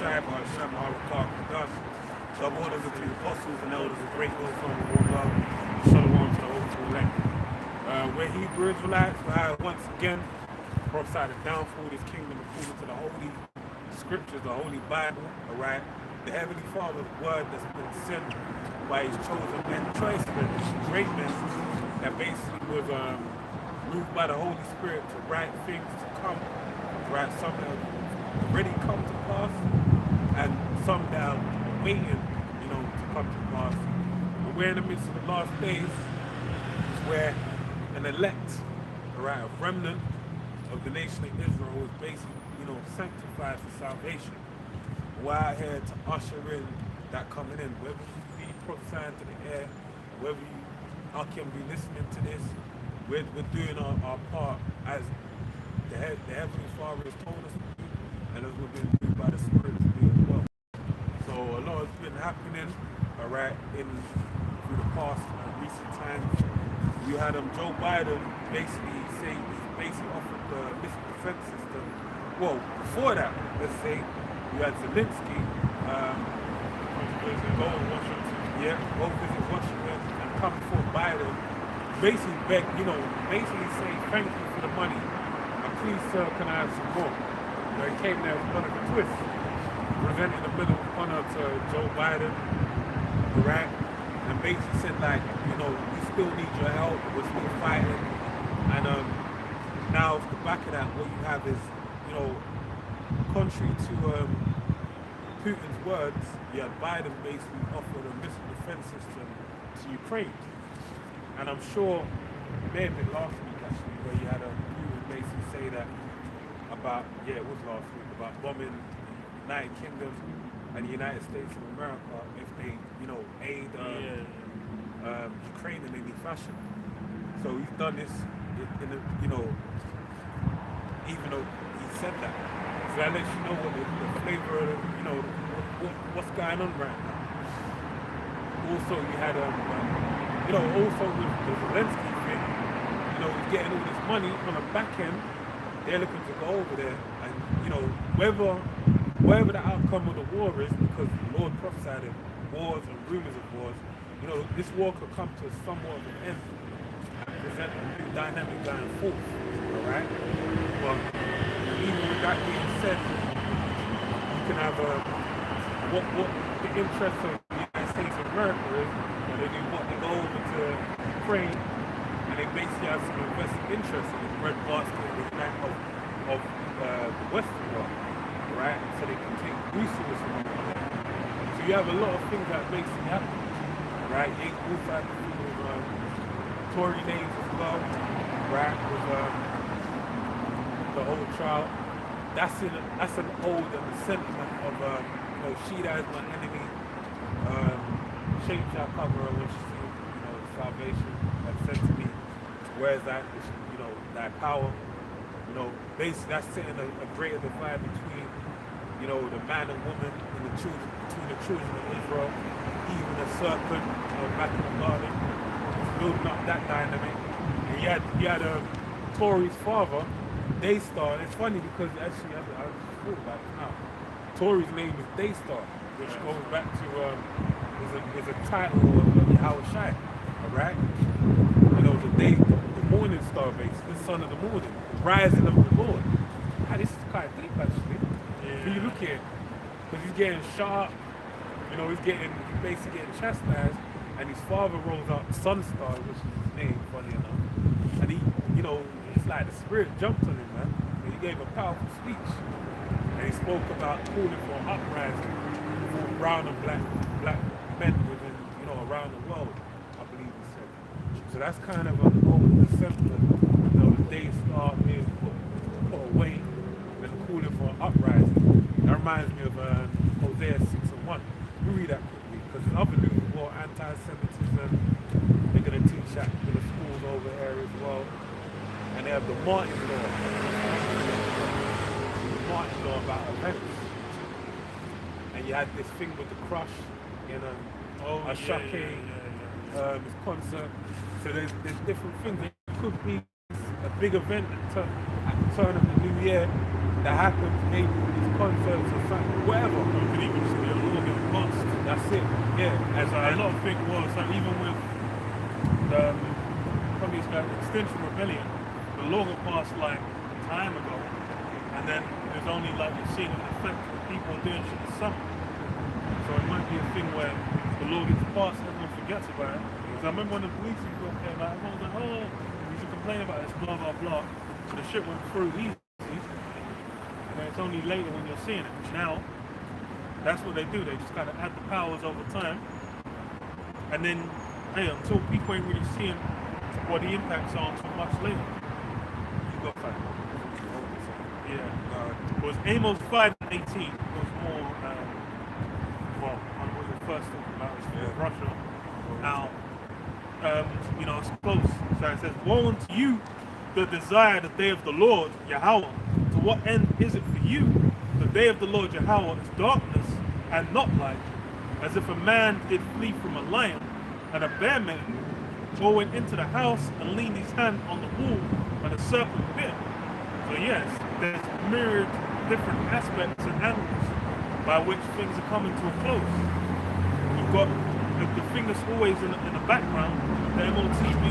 Shai, but Hashem Harakah Kadosh. Sub orders to the apostles and elders of great will from the war love. Shalom to the whole elect. We're Hebrew Israelites, once again prophesy the downfall of this kingdom according to the holy scriptures, the holy Bible, alright? The Heavenly Father's word that's been sent by his chosen men, choice men, great men, that basically was moved by the Holy Spirit to write things to come, right? Some that have already come to pass, and some that are waiting, to come to pass. And we're in the midst of the last days, where an elect, right, a remnant of the nation of Israel was basically, sanctified for salvation. We're out here to usher in that coming in, whether you be prophesying to the air, whether you can be listening to this, we're doing our part as the Heavenly Father has told us to do, and as we've been moved by the Spirit to do as well. So a lot has been happening, alright, through the past recent times. You had Joe Biden basically offered the missile defense system. Well, before that, let's say, you had Zelensky go to Washington. Yeah, go visit Washington and come before Biden. Basically beg, basically say thank you for the money. And please, sir, can I have some more? He came there with one of the twists, presenting a middle honor to Joe Biden, right? And basically said we still need your help, we're still fighting. And now off the back of that, what you have is, contrary to Putin's words, you had Biden basically offered a missile defense system to Ukraine. And I'm sure it may have been last week actually, where you had Putin basically say that about, it was last week, about bombing the United Kingdom and the United States of America if they, aid Ukraine in any fashion. So he's done this in a, even though he said that. So that lets you know what the flavor of, what's going on right now. Also, you had, also with the Zelensky thing, he's getting all this money on the back end. They're looking to go over there, and whatever the outcome of the war is, because the Lord prophesied it, wars and rumors of wars, this war could come to somewhat of an end and present a new dynamic going forth. All right, but even with that being said, you can have what the interest of the United States of America is, when they do what they go over to Ukraine, and they basically have some invested interest in the breadbasket of the Western world, right? So they can take resources from one another. So you have a lot of things that basically happen, right? You also have to do with Tory names as well, right? With the whole trial. That's an old sentiment of Shida is my enemy. Shame shall cover her when she sees salvation. That said to me, where is that? Thy power. Basically that's setting a greater divide between, the man and woman and between the children of Israel, even the serpent back in the garden, building up that dynamic. And you had Tory's father, Daystar. It's funny because actually I just thought about it now. Tory's name is Daystar, which goes back to is a title of Yahweh Shai, alright? The morning star, basically, the son of the morning, the rising of the Lord. This is quite deep actually. Yeah. So you look at it, because he's getting sharp, he's basically getting chastised, and his father rolls out Sunstar, which is his name, funny enough. And he, it's like the spirit jumped on him, man. And he gave a powerful speech. And he spoke about calling for an uprising for brown and black men within, around the world, I believe he said. So that's kind of an old sentiment. The day start being put away and calling for an uprising. That reminds me of Hosea 6:1. We read that quickly, because there's other news as well, anti-Semitism. They're going to teach that in the schools over here as well. And they have the Martin law. The Martin law about events. And you had this thing with the crush in a shocking his concert. So there's different things. It could be a big event at the turn of the new year, that happens, maybe with these concerts or something, whatever. It could even just be a law getting passed. That's it. Yeah. And so a lot of things was, so even with the probably it's like Extinction Rebellion, the law got passed like time ago, and then there's only like you've seen an effect of people doing shit this summer. So it might be a thing where the law gets passed, everyone forgets about it. Because I remember when the policing bill came out, everyone was like, oh, we should complain about this, blah blah blah. So the shit went through easy. And then it's only later when you're seeing it. Now, that's what they do. They just kind of add the powers over time. And then, hey, until people ain't really seeing what the impacts are until much later. You got that. Yeah. It was Amos 5 and 18. It was more, well, on what you first talking about was Russia. Now, you know, it's close. So it says, woe unto you that desire the day of the Lord, Yahweh. To what end is it for you? The day of the Lord, Yahweh, is darkness and not light. As if a man did flee from a lion and a bear met him, or went into the house and leaned his hand on the wall and a serpent bit him. So yes, there's myriad different aspects and angles by which things are coming to a close. You've got the thing that's always in the background, the MOTV.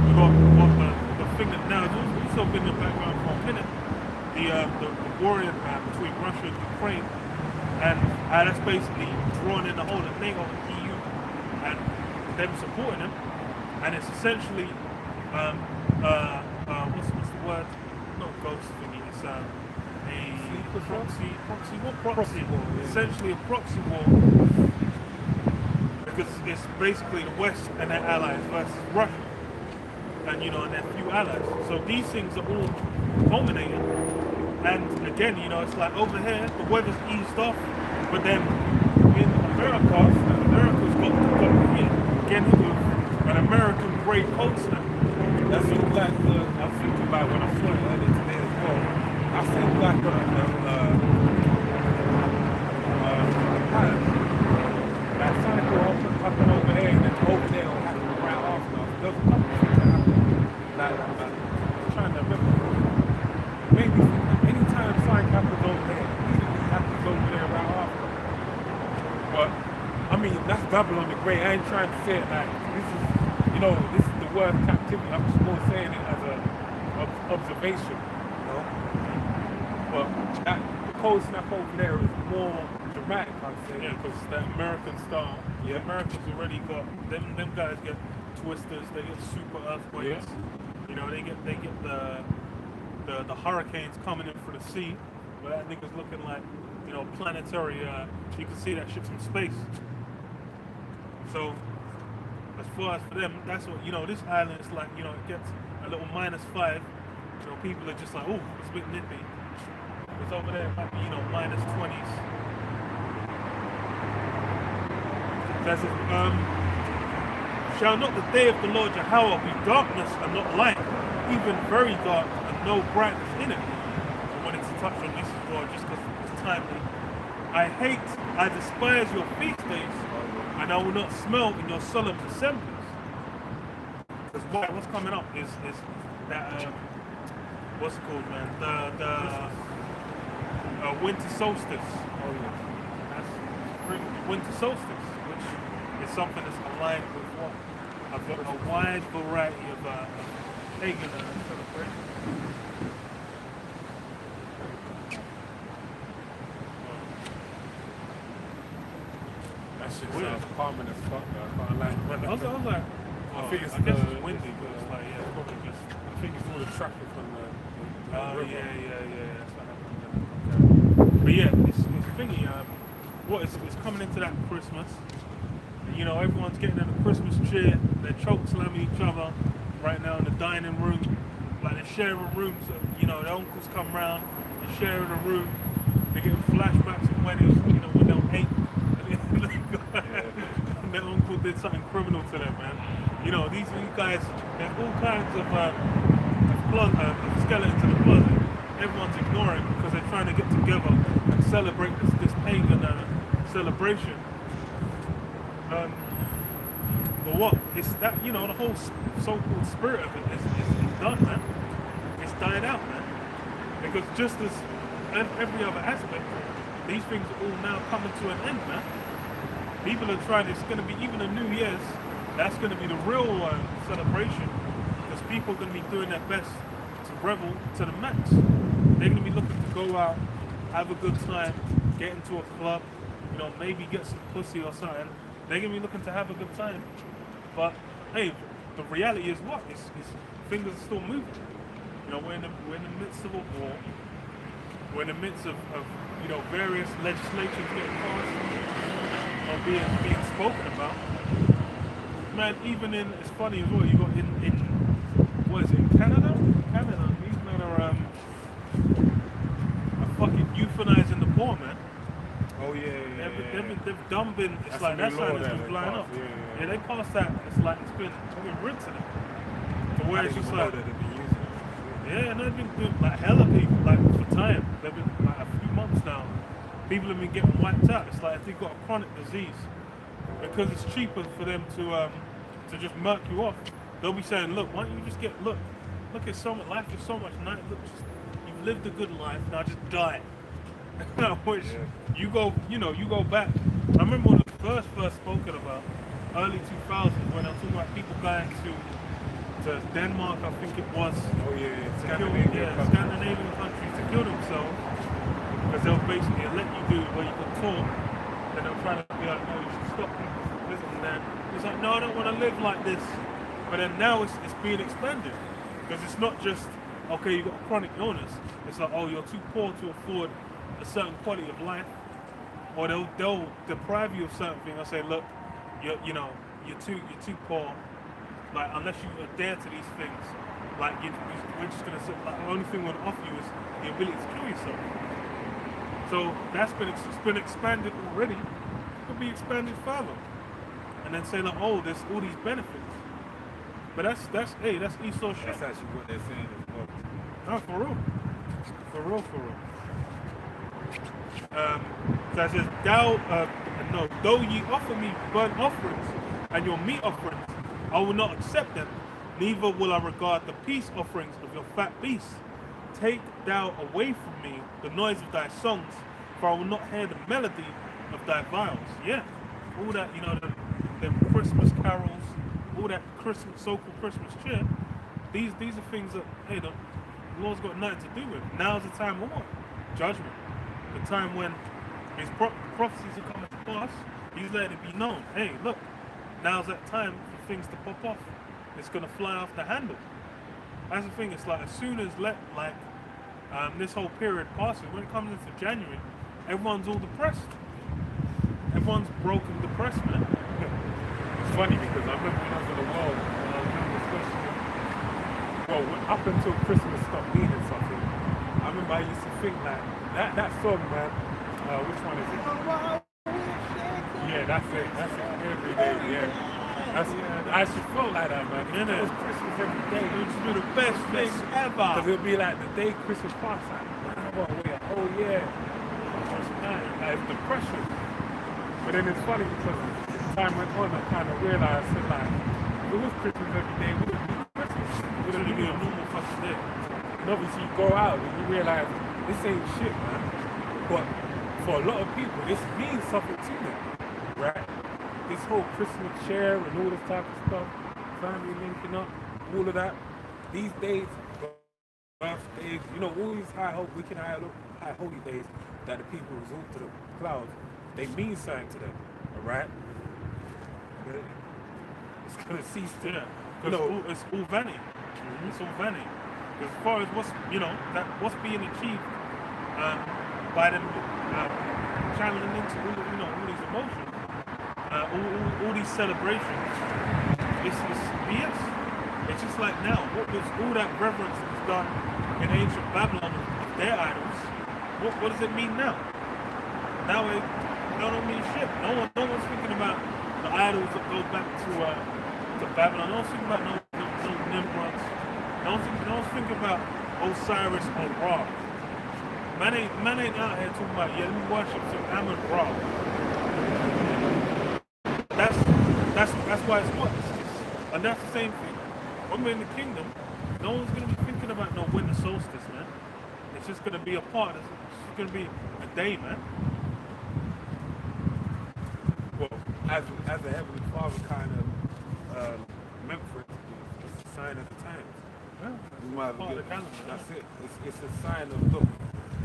You've got the thing that now has also been in the background for a minute, the warrior between Russia and Ukraine, and that's basically drawing in the whole of NATO and EU and them supporting them. And it's essentially what's the word? Not ghost thingy. It's a proxy war. Yeah. Essentially a proxy war, because it's basically the West and their allies versus Russia, and you know, and their few allies. So these things are all culminating. And again, you know, it's like over here the weather's eased off, but then in America's got hit again with an American grade cold snap. That's like I was thinking about when I saw it earlier today as well. I think like that cycle happened over here and then over there will happen right after. There's a couple of things that happen. Like I'm trying to remember. Maybe anytime something happens over there, it happens over there right after. But I mean, that's Babylon the Great. I ain't trying to say it like this is, you know, this is the word captivity. I'm just more saying it as a observation, you know. But the cold snap over there is more dramatic, I'd say. Yeah, because the American style. Yeah. The Americans already got them guys get twisters. They get super earthquakes. Yeah. You know, they get the hurricanes coming in from the sea, but that nigga's looking like, you know, planetary. You can see that shit from space. So as far as for them, that's what, you know, this island is like, you know, it gets a little -5. You know, people are just like, oh, it's a bit nippy. It's over there, it might be, you know, -20s. That's it. Shall not the day of the Lord Yahweh be darkness and not light, even very dark and no brightness in it? I wanted to touch on this as well, just because it's timely. I despise your feast days, and I will not smell in your solemn assemblies. Because what's coming up is that what's it called, man? The winter solstice. Oh yeah. That's winter solstice, which is something that's aligned with what? A wide variety of pagan celebrations. That shit sounds calming as fuck, though. I can't lie. I was like, I think it's I guess it's windy, but it's like, yeah, it's probably just. I think it's all the traffic on the river. Yeah. That's what happened. Okay. But yeah, it's thingy. It's coming into that Christmas. You know, everyone's getting in the Christmas cheer. They're choke slamming each other right now in the dining room. Like they're sharing rooms. You know, the uncles come round, they're sharing a room. They're getting flashbacks of weddings, you know, when they were 8. And their uncle did something criminal to them, man. You know, these guys, there's all kinds of skeletons in the closet. Everyone's ignoring because they're trying to get together and celebrate this pagan celebration. But what? It's that, you know, the whole so-called spirit of it is done, man. It's died out, man. Because just as every other aspect, these things are all now coming to an end, man. People are trying. It's going to be even a New Year's. That's going to be the real celebration, because people are going to be doing their best to revel to the max. They're going to be looking to go out, have a good time, get into a club, you know, maybe get some pussy or something. They're going to be looking to have a good time. But hey, the reality is what? It's things are still moving. You know, we're in the midst of a war. We're in the midst of you know, various legislations getting passed or being spoken about. Man, even in, it's funny as well, you got in what is it, in Canada? These men are fucking euthanizing the poor, man. Oh yeah. They've done been. It's like that sign has been flying up. Yeah, they passed that. It's like it's been written to them. To where it's just like, that they've been using it. yeah, and they've been doing like hella people, like for time. They've been like a few months now. People have been getting wiped out. It's like if they've got a chronic disease, because it's cheaper for them to just murk you off. They'll be saying, look, why don't you just look at so much life is so much nice. Look, you've lived a good life. Now just die. Which you go back. I remember when it first spoken about, early 2000s, when I'm talking about people going to Denmark, I think it was. Oh yeah, Scandinavian countries to kill themselves, because they'll basically let you do what you can talk, and they'll try to be like, no, you should stop visiting that. It's like, no, I don't want to live like this. But then now it's being expanded, because it's not just, okay, you've got a chronic illness. It's like, oh, you're too poor to afford a certain quality of life, or they'll deprive you of certain things. I say, look, you're too poor. Like, unless you adhere to these things, like we're just gonna say, like, the only thing we're gonna offer you is the ability to kill yourself. So that's been expanded already. It could be expanded further, and then say like, oh, there's all these benefits. But that's Esau shit. That's actually what they're saying as well. No, for real. So it says, though ye offer me burnt offerings and your meat offerings, I will not accept them, neither will I regard the peace offerings of your fat beasts. Take thou away from me the noise of thy songs, for I will not hear the melody of thy viols. Yeah, all that, you know, them Christmas carols, all that so-called Christmas cheer. These are things that, hey, the Lord's got nothing to do with. Now's the time of what? Judgment. The time when his prophecies are coming to pass. He's letting it be known. Hey, look, now's that time for things to pop off. It's gonna fly off the handle. That's the thing. It's like as soon as this whole period passes, when it comes into January, everyone's all depressed. Everyone's broken, depressed, man. It's funny because I remember when I was in the world, up until Christmas stopped meaning something. I remember I used to think like that song, man. Which one is it? Yeah, that's it. Every day. Yeah. I actually felt like that, man. It was Christmas every day. It would be the best thing ever. Because it would be like the day Christmas passed, like, man, I gotta wait a whole year. Like, it's depression. But then it's funny because as time went on, I kind of realized that, like, if it was Christmas every day, it wouldn't be Christmas. It wouldn't be a normal fucking day. And obviously you go out and you realize this ain't shit, man. But for a lot of people, this means something to them, right? This whole Christmas cheer and all this type of stuff, family linking up, all of that. These days, birthdays, you know, all these high holy days that the people resort to the clouds, they mean something to them, all right? But it's gonna cease to them. Because it's all vanity. Mm-hmm. It's all vanity. As far as what's being achieved by them channeling into all these emotions, all these celebrations, it's BS. It's just like now, what was all that reverence that was done in ancient Babylon of their idols? What does it mean now? Now it don't mean shit. No one's thinking about the idols that go back to Babylon. No one's thinking about no Nimrods. No one's thinking about Osiris or Ra. Man ain't out here talking about, let me worship some Ammon Ra. That's why it's what? And that's the same thing. When we're in the kingdom, no one's going to be thinking about no winter solstice, man. It's just gonna be a part. It's just gonna be a day, man. Well, as a Heavenly Father kind of meant for it to be, it's a sign of the times. Yeah, You might as well part of get the calendar. that's it. It's a sign of, look,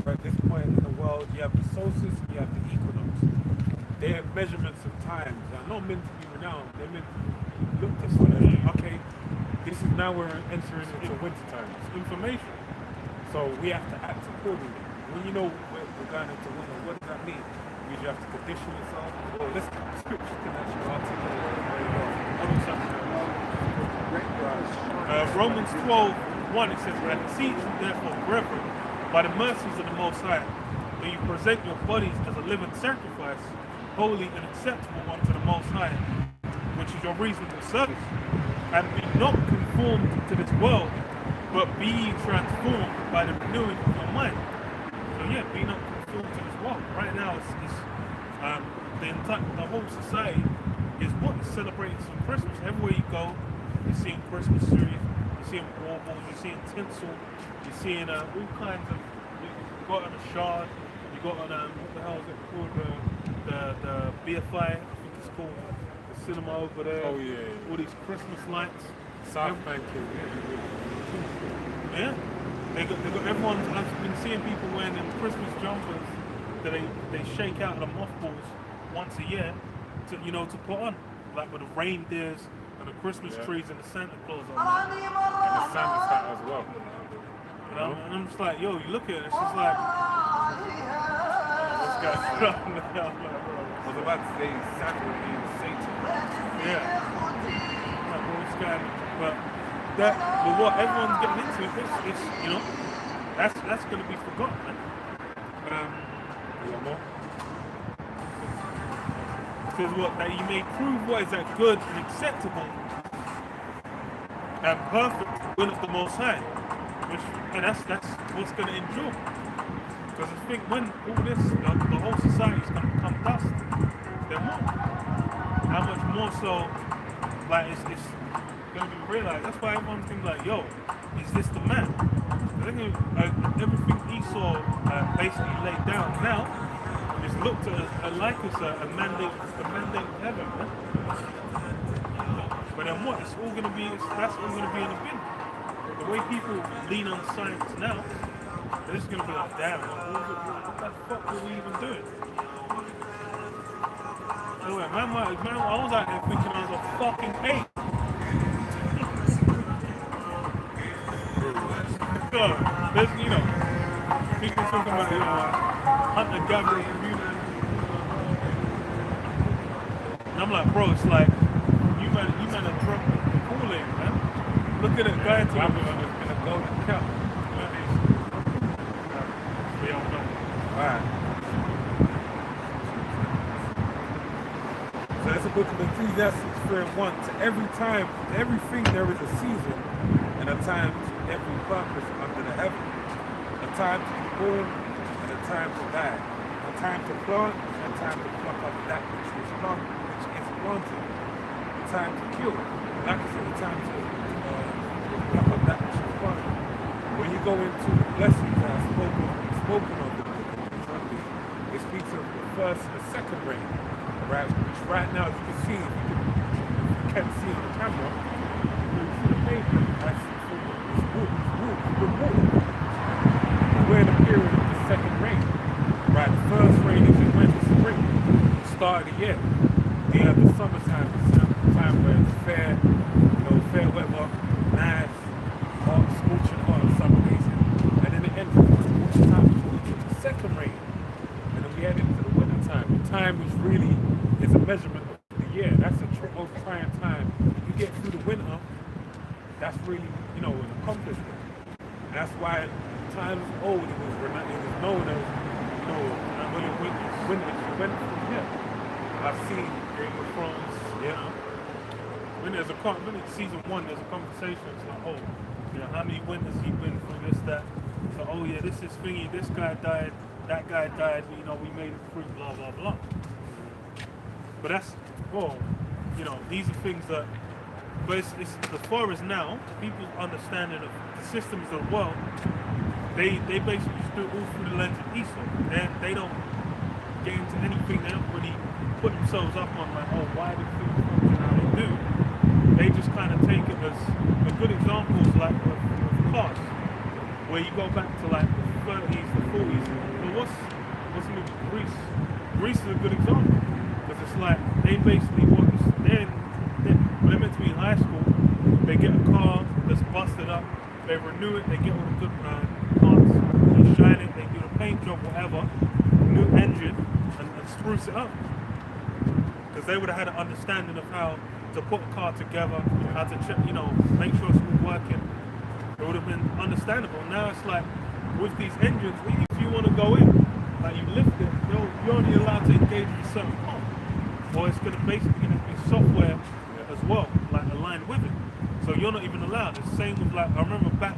at this point in the world, you have the solstice and you have the equinox. They're measurements of times. They're not meant to be renowned. They're meant to be looked at for. Okay, this is now we're entering into winter time. It's information. So we have to act accordingly. When you know we're going into winter, what does that mean? You have to condition yourself. Well, this scripture can actually articulate it very well. Romans 12:1, it says, I beseech you therefore, brethren, by the mercies of the Most High, that you present your bodies as a living sacrifice, holy and acceptable unto the Most High, which is your reasonable service. And be not conformed to this world, but be ye transformed by the renewing of your mind. So yeah, be not conformed to this world. Right now, the whole society is what is celebrating some Christmas. Everywhere you go, you're seeing Christmas trees, you're seeing baubles, you're seeing tinsel, you're seeing all kinds of. You got on a shard, you got on what the hell is it called? The BFI, I think it's called. The cinema over there. Oh yeah. All these Christmas lights. South Bank is Yeah. They got everyone's. I've been seeing people wearing them Christmas jumpers that they shake out of the mothballs once a year to put on, like with the reindeers and the Christmas trees and the Santa Claus on. and the Santa's hat as well. And I'm just like, yo, you look at it, it's just like, this guy's on the hell, I was about to say Santa would be Satan. yeah. Like, well, this guy, but what everyone's getting into, it's that's going to be forgotten, man. You want more? Because that you may prove what is that good and acceptable and perfect will of the Most High, and that's what's going to endure. Because I think when all this, the whole society is going to become dust, then what? How much more so? Like it's going to be realized. That's why everyone's thinking like, yo, is this the man? I think everything Esau basically laid down now is looked at like it's a mandate of heaven, man. But then what? It's all gonna be. That's all gonna be in the bin. The way people lean on science now, they're just gonna be like, damn, what the fuck were we even doing? Anyway, man, I was out there thinking I was a fucking ape. So, there's, people talking about, hunter gathering community. And I'm like, bro, it's like, you man are drunk the Kool-Aid, man. Look at it, guy to in a golden cup. We don't know. Alright. So that's the book of Ecclesiastes 3:1. To everything there is a season, and a time to every purpose under the heaven. A time to be born and a time to die. A time to plant and a time to pluck up that which is planted. A time to kill. Like I said, a time to pluck up that which is planted. When you go into the blessings that are spoken of in the book of Deuteronomy, it speaks of the first and the second rain. Right, which right now, as you can see, if you can't see on the camera, the pavement, that's wood. We're in the period of the second rain. Right, the first rain is in winter, spring, start of the year. Then you have the summertime, the time where it's fair weather, nice, hot, scorching hot on some days. And then it ends with the time the second rain. And then we head into the winter time. The time is really is a measurement of the year. That's a trying time. You get through the winter, that's really, an accomplishment. And that's why times old, it was known as, when it went from here. I've seen Game of Thrones, when there's when it's season 1, there's a conversation. It's like, how many winters he went through this, that. So, this is thingy, this guy died, that guy died, we made it through, blah, blah, blah. But that's, these are things that, but it's as far as now, people's understanding of the systems of the world they basically just do it all through the lens of Esau. They don't get into anything. They don't really put themselves up on like, oh, why do things function how they do. They just kind of take it as a good example is like with cars, where you go back to like the 30s, the 40s. Well, what's new? Greece. Greece is a good example because it's like they basically they're meant to be in high school. They get a car that's busted up. They renew it. They get all the good parts. They shine it. They do the paint job, whatever. New engine and spruce it up. Because they would have had an understanding of how to put a car together, how to check, make sure it's all working. It would have been understandable. Now it's like with these engines, if you want to go in, like you lift it, you're only allowed to engage with a certain part. Or it's going to basically be software as well, like aligned with it. So you're not even allowed. It's the same with like, I remember back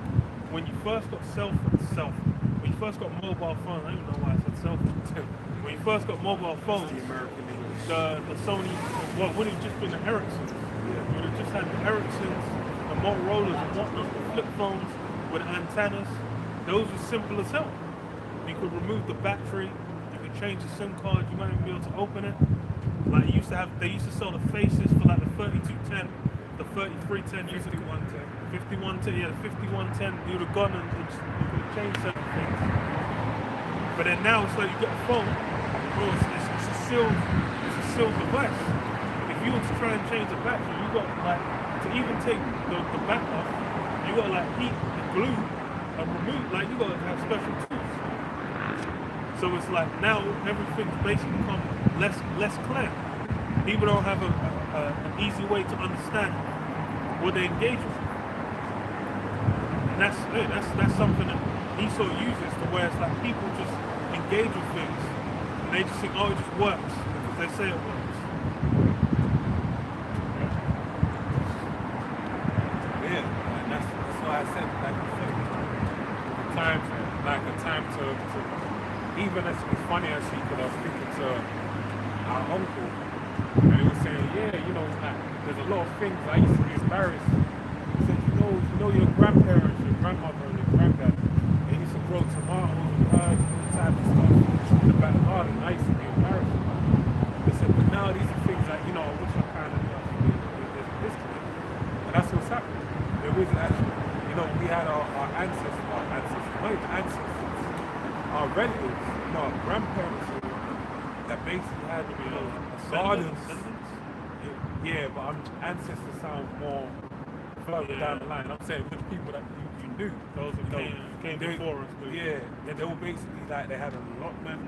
when you first got when you first got mobile phones, I don't even know why I said cell phone. When you first got mobile phones, the Sony, well, it would have just been the Ericssons. You would have just had the Ericssons, the Motorola's and whatnot, the flip phones with antennas. Those were simple as hell. You could remove the battery, you could change the SIM card, you might even be able to open it. Like they used to sell the faces for like the 3210, the 3310, 5110, yeah, the 5110, you would have gone and you could have changed certain things. But then now it's like you get a phone, it's a sealed device. If you were to try and change the battery, you got like, to even take the back off, you got to like heat the glue and remove, like you got to have special tools. So it's like now everything's basically become less clear. People don't have an easy way to understand what they engage with. And that's something that Esau uses to where it's like people just engage with things and they just think, oh, it just works because they say it works. Yeah, and that's why I said, like you said, a time to even as it's funny actually because I was speaking to our uncle and he was saying, yeah, like, there's a lot of things I used to be embarrassed. He said, your grandparents, your grandmother and your granddad, they used to grow tomatoes and herbs and all type of stuff in the back garden. I used to be embarrassed about it. They said, but now these are things like, I wish I kind of there's a disconnect. And that's what's happening. There is actually, we had our ancestors, our relatives, our grandparents that basically had a garden. Yeah, but ancestors sound more further down the line. I'm saying with people that you knew. Those who came before us. Yeah, and they were basically like they had an allotment,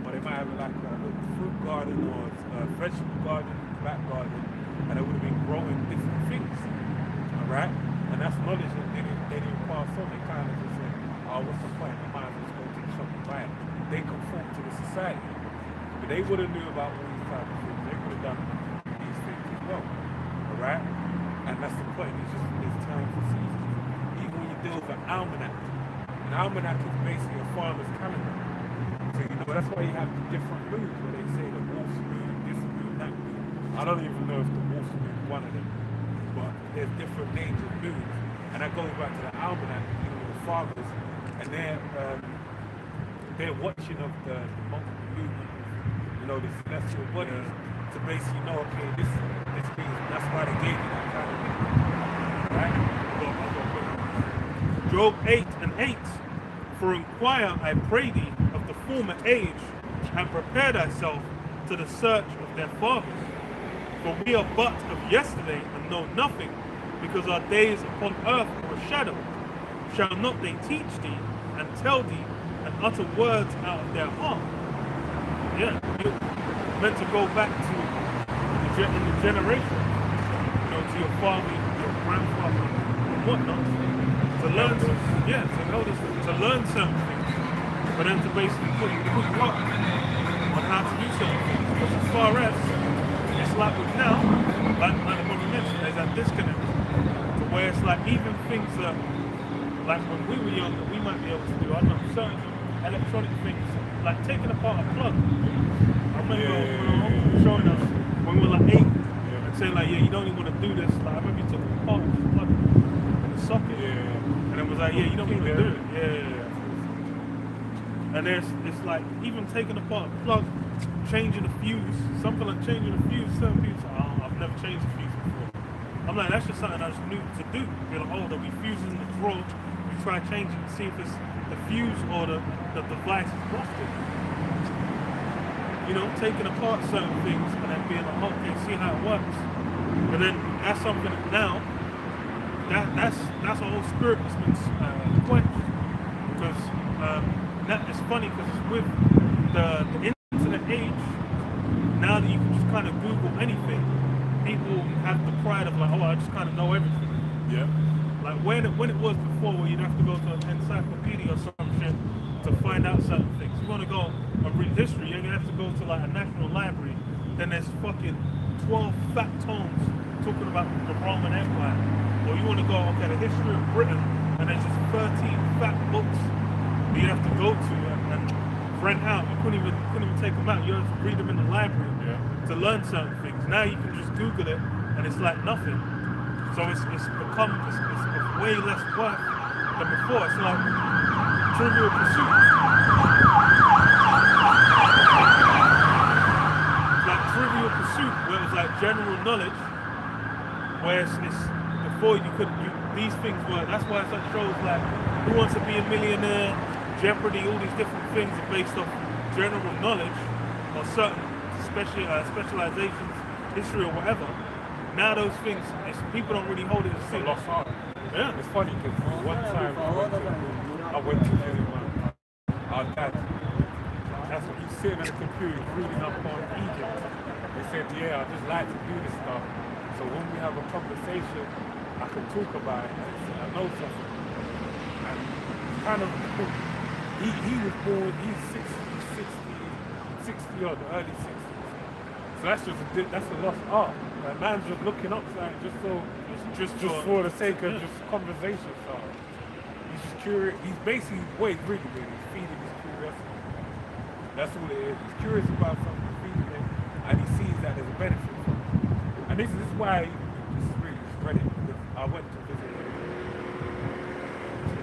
or they might have like a little fruit garden or a vegetable garden, back garden, and they would have been growing different things. Alright? And that's knowledge that they didn't pass on. They kind of just said, oh, what's the point? I might as well just go to the shop and buy it. They conform to the society. But they would have knew about all these type of things. They could have done these things as well. Alright? And that's the point. It's time for seasons. Even when you deal with an almanac is basically a farmer's calendar. So that's why you have the different moons where they say the wolf's moon, this moon, that moon. I don't even know if the wolf's moon is one of them. But there's different names of moons. And that goes back to the almanac, the farmers, and they're watching of the multiple movement, the celestial bodies to basically know, okay, this means that's why they gave you that kind of thing. Right? Job 8:8. For inquire, I pray thee, of the former age, and prepare thyself to the search of their fathers. For we are but of yesterday, and know nothing, because our days upon earth are a shadow. Shall not they teach thee, and tell thee, and utter words out of their heart? Yeah, you're meant to go back to the generation, to your father, your grandfather, and whatnot, to learn, to learn certain things, but then to basically put you up on how to do certain things. Because as far as it's like with now, like what we mentioned, there's that disconnect to where it's like even things that, like when we were younger, we might be able to do, I don't know, certain electronic things, like taking apart a plug. I remember when my uncle was showing us when we were like 8, and saying like, yeah, you don't even want to do this. Like I remember you took it apart, just plug it in the socket, and it was like, yeah, you don't want to do it. Yeah. And it's like even taking apart a plug, changing a fuse, something like changing a fuse. Certain people say, oh, I've never changed a fuse before. I'm like, that's just something I just knew to do. You're like, oh, there'll be fuses in the drawer. You try changing it, see if it's the fuse or the device is busted. You know, taking apart certain things and then being like, okay, see how it works. But then that's something that now, that's a whole spirit that's been quenched. Because it's funny because it's with the internet age, now that you can just kind of Google anything, people have the pride of like, oh, I just kind of know everything. Yeah. Like when it was before where you'd have to go to an encyclopedia or some shit to find out certain things. You want to go and read history, you're going to have to go to like a national library, then there's fucking 12 fat tomes talking about the Roman Empire. Or you want to go, okay, the history of Britain, and there's just 13 fat books that you have to go to and rent out. You couldn't even take them out. You have to read them in the library to learn certain things. Now you can just Google it and it's like nothing. So it's become it's way less worth than before. It's like Trivial Pursuit. It's like Trivial Pursuit, where it was like general knowledge, where it's before these things were. That's why such shows like Who Wants to Be a Millionaire, Jeopardy, all these different things are based off general knowledge or certain specializations, history or whatever. Now those things, people don't really hold it as a lost art. Yeah. It's funny because one time I went to visit our dad. That's when he's sitting at the computer reading up on Egypt. They said, yeah, I just like to do this stuff. So when we have a conversation, I can talk about it and I know something. And kind of, he was born, he's 60 or the early 60s. So that's a lost art. Like, man's just looking up something just for the sake of just conversation. So he's just curious. He's basically what he's reading with. He's feeding his curiosity. That's all it is. He's curious about something, feeding it, and he sees that there's a benefit from it. And this is why this is really spread it. I went to visit him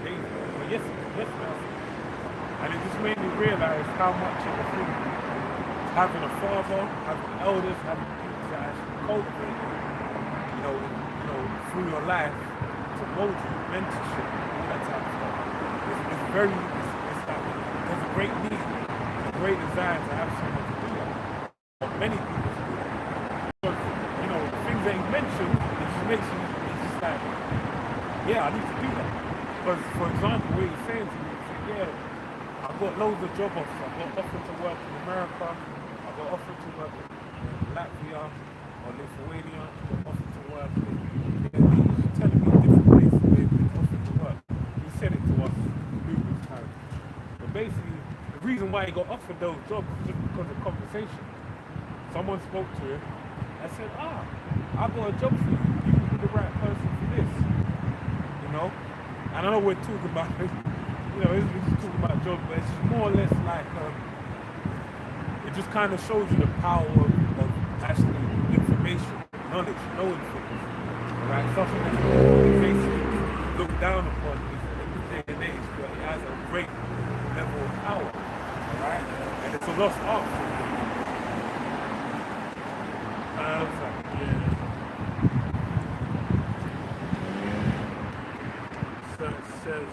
2 days ago, but yes, and it just made me realize how much of a thing having a father, having elders, having people that actually cultivate you know, through your life to mold you, mentorship, all that type of stuff. It's like there's a great need, a great desire to have someone to do that. Or many people to do that. But, the things that he mentioned, it just makes you, it's just like, yeah, I need to do that. Because, for example, what he's saying to me, yeah, I've got loads of job offers. I've got offered to work in America, I've got offered to work in Latvia or Lithuania, I've got offered to work in, he's telling me different places where he's been offered to work. He said it to us numerous times. But basically, the reason why he got offered those jobs is just because of conversation. Someone spoke to him and said, I've got a job for you. You would be the right person for this. And I know we're talking about we're just talking about jobs, but it's just more or less like it just kind of shows you the power of actually information, knowledge, knowing things. Right? Something that basically looked down upon in the day and age, but it has a great level of power. Right? And it's a lost art for me. So it says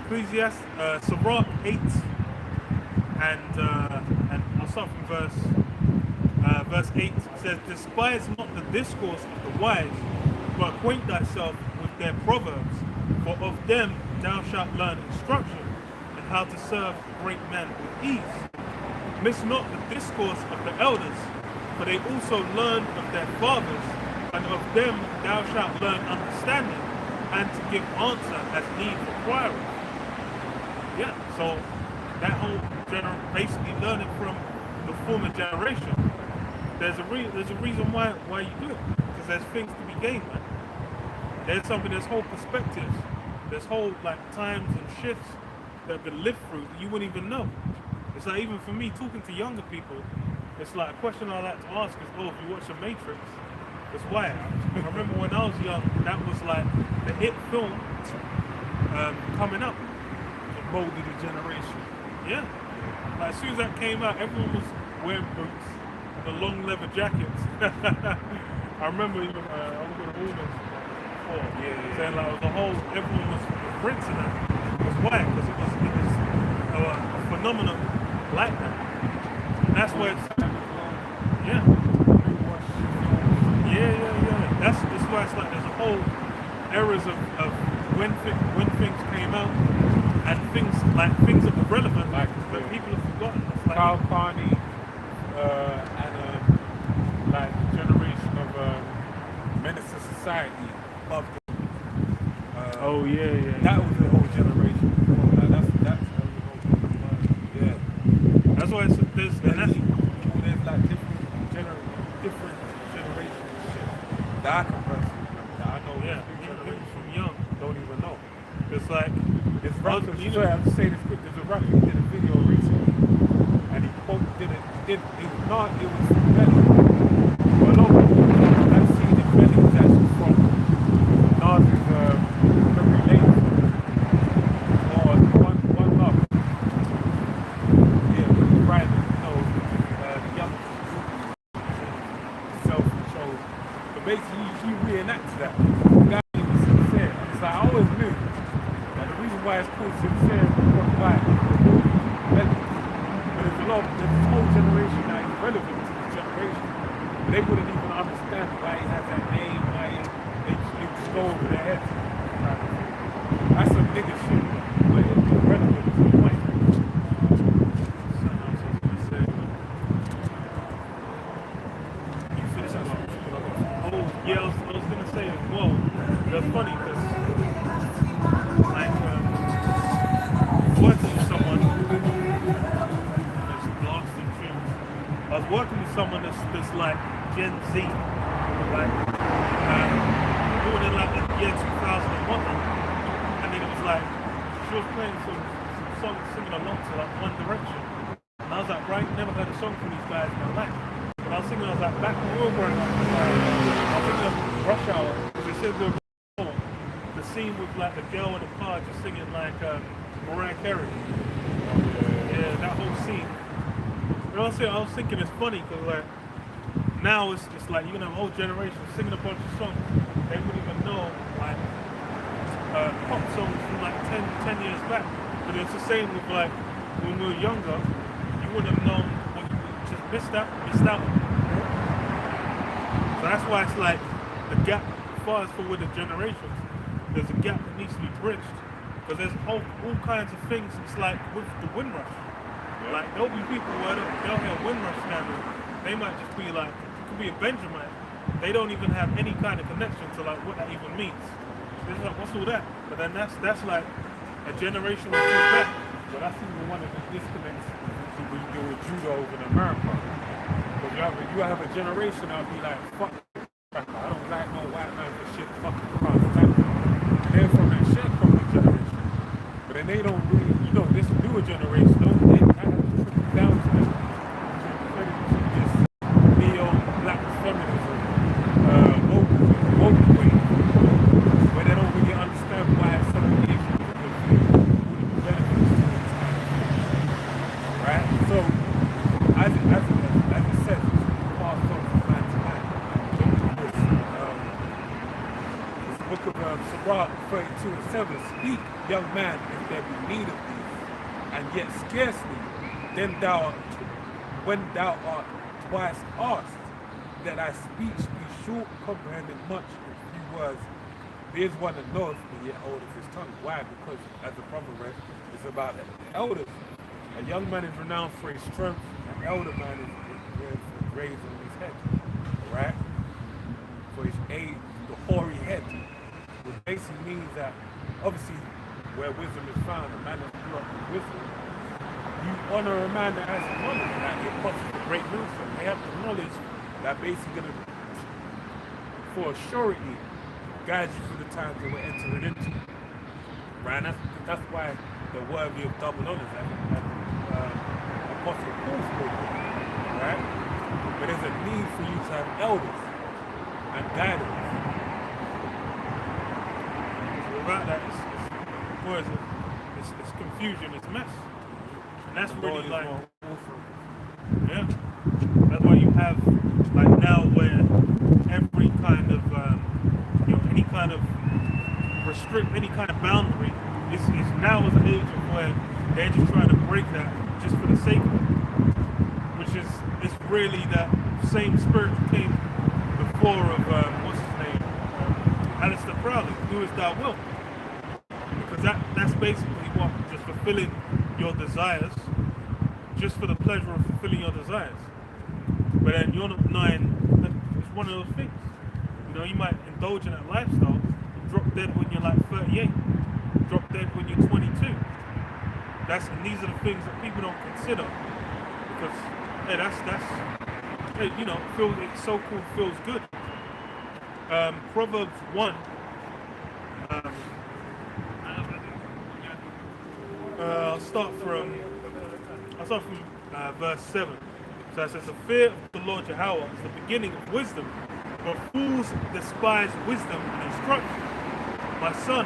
Ecclesiastes, Sirach 8, and I'll start from verse 8. It says, despise not the discourse of the wise, but acquaint thyself with their proverbs, for of them thou shalt learn instruction, and how to serve great men with ease. Miss not the discourse of the elders, for they also learn of their fathers, and of them thou shalt learn understanding, and to give answer as need requireth. Yeah, so that whole basically learning from the former generation. There's a reason why you do it, because there's things to be gained, man. There's whole perspectives, there's whole times and shifts that have been lived through that you wouldn't even know. It's like, even for me, talking to younger people, it's like a question I like to ask is, if you watch The Matrix, it's why. I remember when I was young, that was like the hit film coming up. molded a generation. Yeah. Like, as soon as that came out, everyone was wearing boots and the long leather jackets. I remember even I was with a woman before saying like it was a whole, everyone was rinsing that. It was white because it was a phenomenon like that. And that's where it's, yeah. Yeah. That's why it's like there's a whole eras of when things came out and things that were relevant, like but people have forgotten. It's like Carl Carney and like the generation of menace to society of the, oh yeah. that was the whole generation. Like, that's yeah. That's why it's, there's like different generations of shit that I can personally remember. That I know even from young. don't even know. It's like There's rapper, sorry, I have to say this quick. There's a rapper who did a video recently, and he it was Belly. Well, no, I've seen it Belly was actually from Nas's Memory Lane or One Love. Yeah, when he's writing, the young self-control. But basically, he reenacts that. The guy was sincere. It's like I always knew. The reason why it's called sincere is because there's this whole generation that is relevant to this generation. They wouldn't even understand why he has that name, why they just go over their heads. That's some nigga shit, but it's relevant to the point. something else I was gonna say. You finish that one. Oh yeah, I was gonna say as well. That's funny because like working with someone that's blasting tunes. I was working with someone that's like Gen Z, like born in like the year 2000 and whatnot. And then it was like she was playing some songs singing along to like One Direction. And I was like, right, never heard a song from these guys in my life. But I was thinking, I was like, back when we were growing up, I was thinking of Rush Hour. They said the scene with like the girl in the car just singing like Mariah Carey. Yeah, that whole scene. You know what I'm saying? I was thinking it's funny because like now it's like you're gonna have a whole generation singing a bunch of songs. They wouldn't even know like pop songs from like 10 years back. But it's the same with like when we were younger, you wouldn't have known what you just missed out. So that's why it's like the gap, as far as for with the generations, there's a gap that needs to be bridged. Because there's all kinds of things. It's like with the Windrush. Like there'll be people where they'll hear Windrush scandal. They might just be like, it could be a Benjamin. They don't even have any kind of connection to like what that even means. They're just like, what's all that? But then that's like a generation or two back. But that's even one of the disconnects when you deal with judo over in America. Because you have a generation that'll be like, fuck, I don't like no white man for shit, fucking cross. And they're from that sharecropping generation. But then they don't really, this newer generation, they have to trickle down to them. This neo-black feminism, woke way, where they don't really understand why some of the issues would benefit students. Right? So, as it says, it's passed on from man to man. This book of Sirach 32:7, speak, young man, if there be need of thee, and yet scarcely, then when thou art twice asked, that thy speech be short, comprehending much in few words. There's one that knoweth, but yet holdeth his tongue. Why? Because, as the prophet read, it's about the elders. A young man is renowned for his strength, an elder man is renowned for graves on his head. Right? For his age, the hoary head. Which basically means that, obviously, where wisdom is found, a man that grew up with wisdom, you honor a man that has knowledge, that the apostles are great wisdom. They have the knowledge that basically going to, for surety, guide you through the times that we're entering into. Right? And that's why they're worthy of double honors, as Apostle Paul spoke. Right? But there's a need for you to have elders and guidance. So without that, it's it's confusion, it's mess, and that's The really Lord is like, more awful. yeah, that's why you have like now where every kind of any kind of restrict, any kind of boundary is now is an age of where they're just trying to break that just for the sake of it, which is really that same spirit that came before of what's his name, Alistair Crowley, do as thou wilt, because that's basically what, just fulfilling your desires, just for the pleasure of fulfilling your desires. But then you're not denying that it's one of those things. You know, you might indulge in that lifestyle, drop dead when you're like 38, drop dead when you're 22. And these are the things that people don't consider, because hey, that's hey, you know, it's so cool, feels good. Proverbs 1. I'll start from verse 7. So it says, the fear of the Lord Jehovah is the beginning of wisdom, but fools despise wisdom and instruction. My son,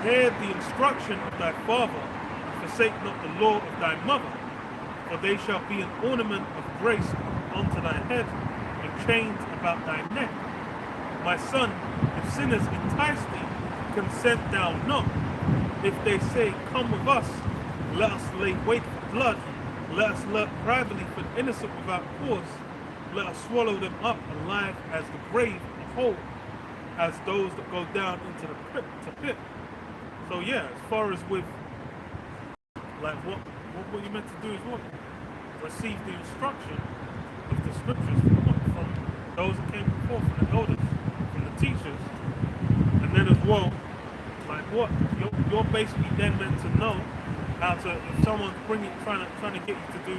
hear the instruction of thy father, and forsake not the law of thy mother, for they shall be an ornament of grace unto thy head, and chains about thy neck. My son, if sinners entice thee, consent thou not. If they say, come with us, let us lay wait for blood, let us lurk privately for the innocent without cause, let us swallow them up alive as the grave, and whole as those that go down into the pit. So yeah, as far as with like what you're meant to do is what? Receive the instruction of the scriptures from those that came before, from the elders, from the teachers, and then as well, like what you're basically then meant to know how to, if someone's trying to get you to do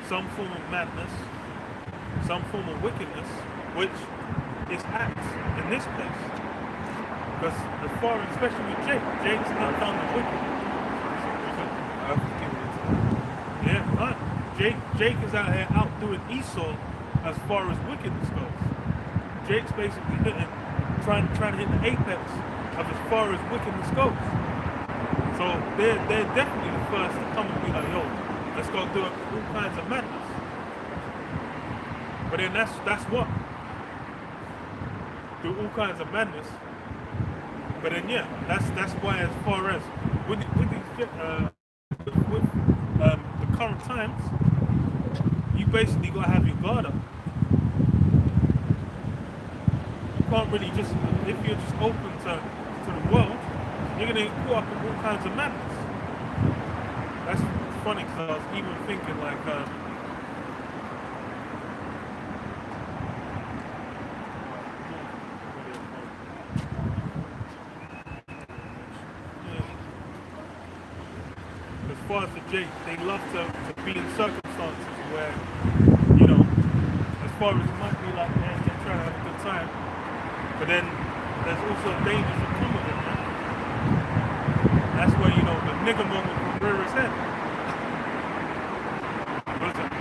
some form of madness, some form of wickedness, which is acts in this place. Because as far as, especially with Jake's not done the wicked. Yeah, right. Jake is out here outdoing Esau as far as wickedness goes. Jake's basically trying to hit the apex of as far as wickedness goes. So they're definitely the first to come and be like, yo, let's go do all kinds of madness. But then that's what? Do all kinds of madness. But then yeah, that's why, as far as with the current times, you basically gotta have your guard up. You can't really just, if you're just open to the world, you're gonna get caught up in all kinds of madness. That's funny, because I was even thinking like as far as the Jake, they love to be in circumstances where, you know, as far as it might be like, man, they're trying to have a good time, but then there's also dangers that come with it, man. That's where, you know, the nigger moment can rear his head. What is it?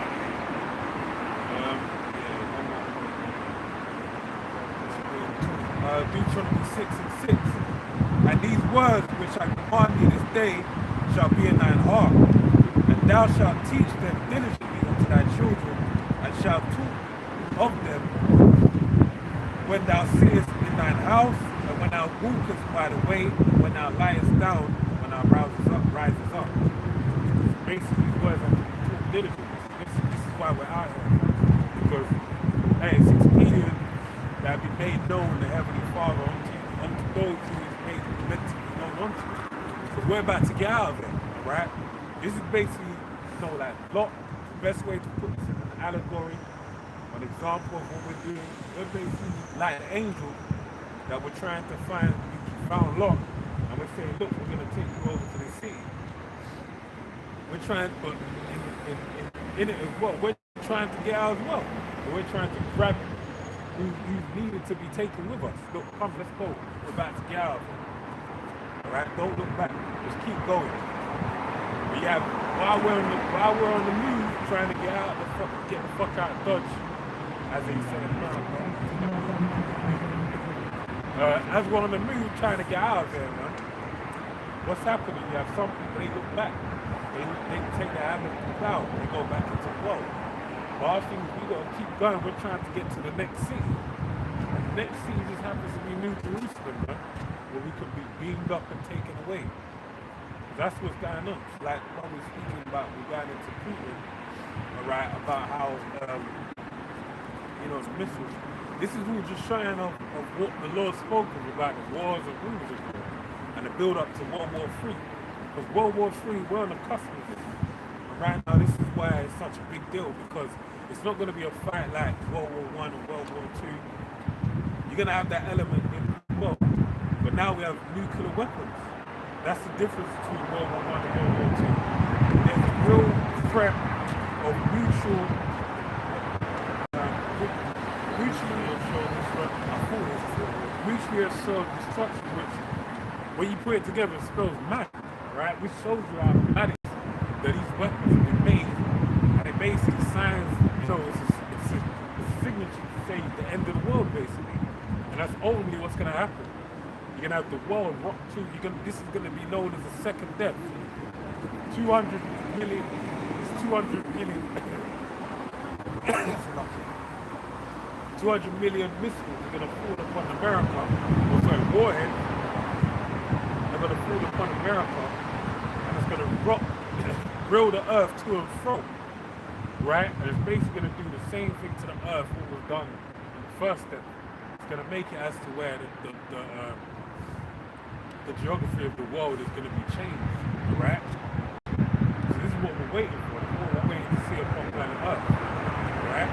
Deuteronomy 6:6. And these words which I command thee this day shall be in thine heart, and thou shalt teach them diligently unto thy children, and shalt talk of them when thou sittest in thine house, and when thou walkest by the way, and when thou liest down, when thou risest up. Basically, these words have to be taught diligently. This is why we're out here. Because, hey, it's expedient that be made known the Heavenly Father unto those who is made meant to be known unto. Because we're about to get out of it, right? This is basically, you know, like Lot. The best way to put this in an allegory, an example of what we're doing. We're basically like an angel that we're trying to find. We found Lot, and we're saying, look, we're going to take you over to the city. We're trying, but in it as well, we're trying to get out as well. But we're trying to grab who needed to be taken with us. Look, come, let's go. We're about to get out of it. Alright, don't look back. Just keep going. But yeah, while we're on the move, trying to get the fuck out of Dodge, as they say in America. As we're on the move, trying to get out of there, man. what's happening? You have some people, they look back. They take their hand off the plow and they go back into the world. But our thing is we got to keep going. We're trying to get to the next city. And the next city just happens to be New Jerusalem, man, where we can be beamed up and taken away. That's what's going on. It's like what we're speaking about, we're going into Putin, all right, about how, the missiles. This is all just showing of what the Lord spoke of about the wars and rumors of war and the build up to World War III. Because World War III, we're on the cusp of it. And right now, this is why it's such a big deal, because it's not going to be a fight like World War I or World War II. You're going to have that element in the world. But now we have nuclear weapons. That's the difference between World War I and World War II. There's a real threat of mutually assured destruction, which, when you put it together, it spells mad, right? Which shows you how mad it is that these weapons have been made, and it basically signs, it's a signature to say the end of the world, basically. And that's only what's going to happen. You're going to have the world rock too. This is going to be known as a second death. 200 million. It's 200 million. 200 million missiles are going to fall upon America. Warheads are going to fall upon America, and it's going to drill the earth to and fro. Right? And it's basically going to do the same thing to the earth what was done in the first step. It's going to make it as to where the geography of the world is going to be changed, right? So this is what we're waiting for. This is what we're waiting to see upon planet Earth, right?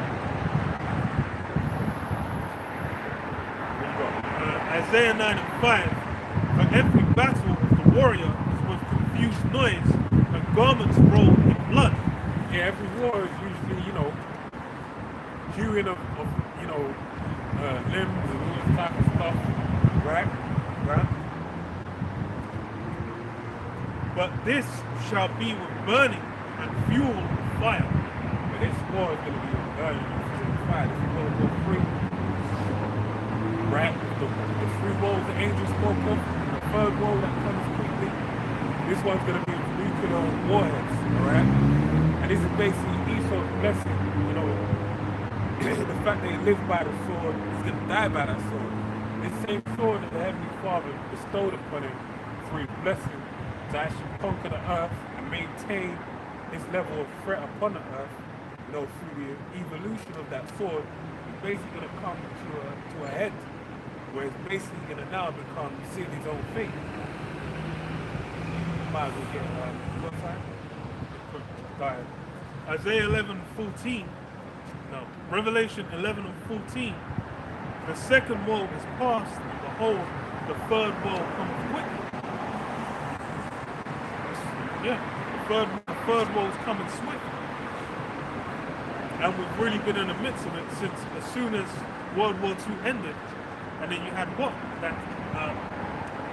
What you got? Isaiah 9 and 5. For every battle of the warrior is with confused noise and garments rolled in blood. Yeah, every war is usually, hewing of limbs and all this type of stuff, right? Right? But this shall be with burning and fuel and fire. But this war is going to be with burning and fuel and fire. This is World War III. Right? The three woes the angel spoke of, and the third woe that comes quickly, this one's going to be with nuclear warheads, alright? And this is basically Esau's blessing, the fact that he lives by the sword, he's going to die by that sword. This same sword that the Heavenly Father bestowed upon him for his blessing to actually conquer the earth and maintain this level of threat upon the earth, through the evolution of that sword, it's basically going to come to a head, where it's basically going to now become seal his own fate. Might as well get what time? Go ahead. Isaiah 11:14. No, Revelation 11 and 14. The second woe is past, and behold, the third woe comes quickly. Yeah, the third woe is coming swift. And we've really been in the midst of it since as soon as World War II ended. And then you had what? That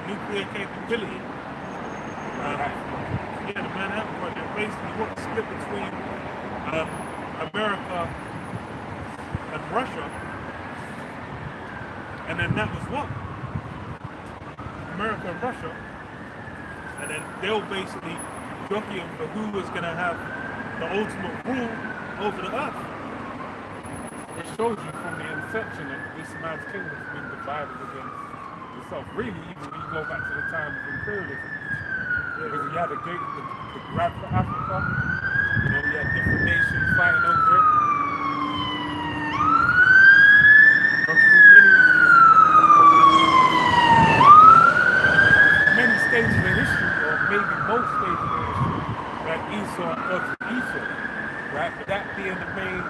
nuclear capability. The Manhattan Project. Basically what split between America and Russia. And then that was what? America and Russia. And then they'll basically jockeying for who was going to have the ultimate rule over the earth. It shows you from the inception that this man's kingdom has been divided against itself. Really, even when you go back to the time of imperialism. Because you had the grab for Africa, you had different nations fighting over it. But through many stages of history, or maybe most stages of history, like Esau and Esau, right? But that being the main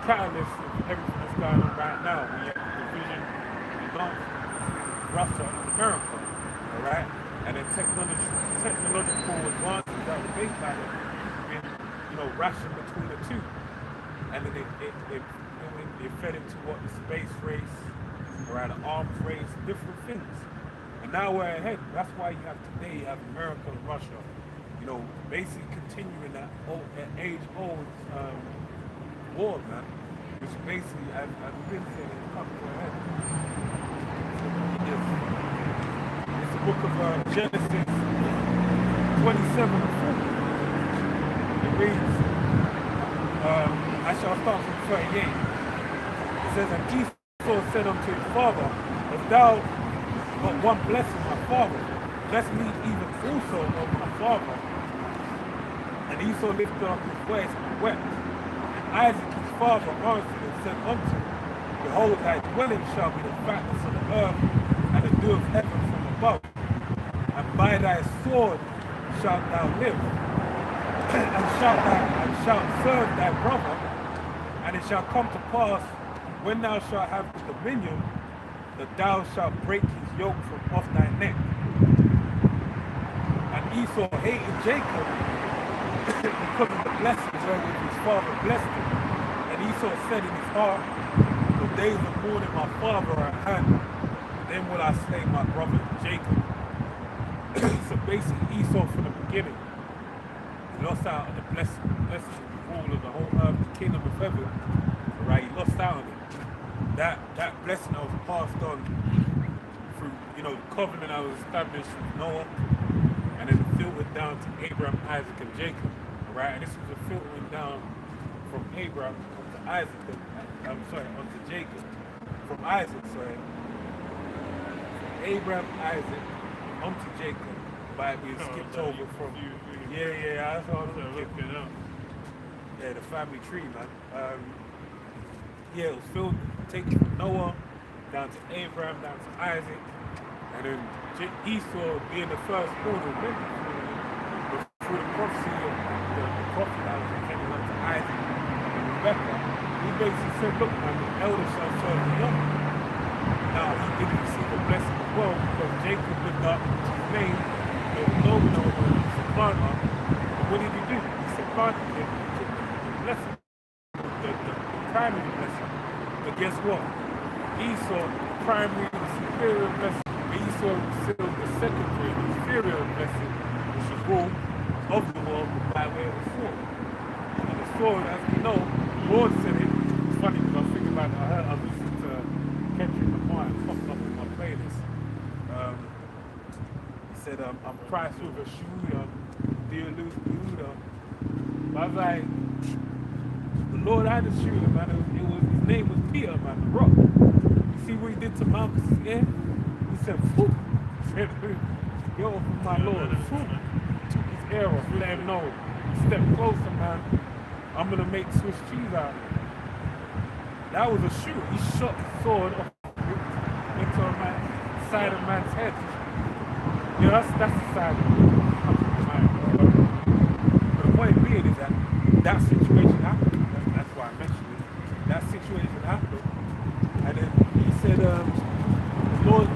catalyst of everything that's going on right now. We have the division among Russia and America, all right? And then technological advances that were made by them been, rationed between the two. And then it fed into what the space race, or the arms race, different things. And now we're ahead. That's why you have America and Russia, basically continuing that age-old war, man. Which basically, I've been saying, it's come to a head. It's the book of Genesis 27 and 40. It reads, I shall start from 38. It says, and Esau said unto his father, if thou but one blessing, my father, bless me even also of my father. And Esau lifted up his voice and wept. And Isaac his father answered and said unto him, behold, thy dwelling shall be the fatness of the earth and the dew of heaven from above. And by thy sword shalt thou live, and shalt serve thy brother. And it shall come to pass, when thou shalt have the dominion, that thou shalt break his yoke from off thy neck. And Esau hated Jacob because of the blessings wherewith his father blessed him. And Esau said in his heart, the days of mourning my father are at hand, then will I slay my brother Jacob. So basically Esau from the beginning, he lost out on the blessing of the rule of the whole earth, the kingdom of heaven. Right, he lost out on it. That blessing that was passed on through, the covenant that was established with Noah, and then filtered down to Abraham, Isaac, and Jacob. Right, and this was a filtering down from Abraham onto Isaac. Onto Jacob. From Isaac, sorry. From Abraham, Isaac, onto Jacob, by being skipped over from. Yeah, that's all I'm looking up. Yeah, the family tree, man. Yeah, it was filled, taken from Noah down to Abraham, down to Isaac, and then Esau being the first born, but through the prophecy of the prophet that was intended unto Isaac and Rebecca, he basically said, look, man, the elder shall serve the younger. Now, he didn't receive a blessing as well because Jacob lived up to his name. There was no one over the supplanter. But what did he do? He supplanted him and took the blessing, the primary blessing. But guess what? Esau, the primary, the superior blessing, but Esau received the secondary, the inferior blessing, which is rule of the world by way of the sword. And the sword, as we know, the Lord said it. It's funny because I was thinking about it. I was listening to Kendrick Lamar, it popped up in my playlist. He said, I'm Christ with a shooter, dear Luke Buddha. But I was like, the Lord had a shooter, man. His name was Peter, man, the rock. You see what he did to Malchus's ear? He said, "Phew." He said, yo, my Lord, phew. Took his ear off, let him know. Step closer, man. I'm gonna make Swiss cheese out of it. That was a shoot. He shot the sword off into a side of man's head. That's the side of the But the point being is that situation happened. That's why I mentioned it. That situation happened. And then he said, the Lord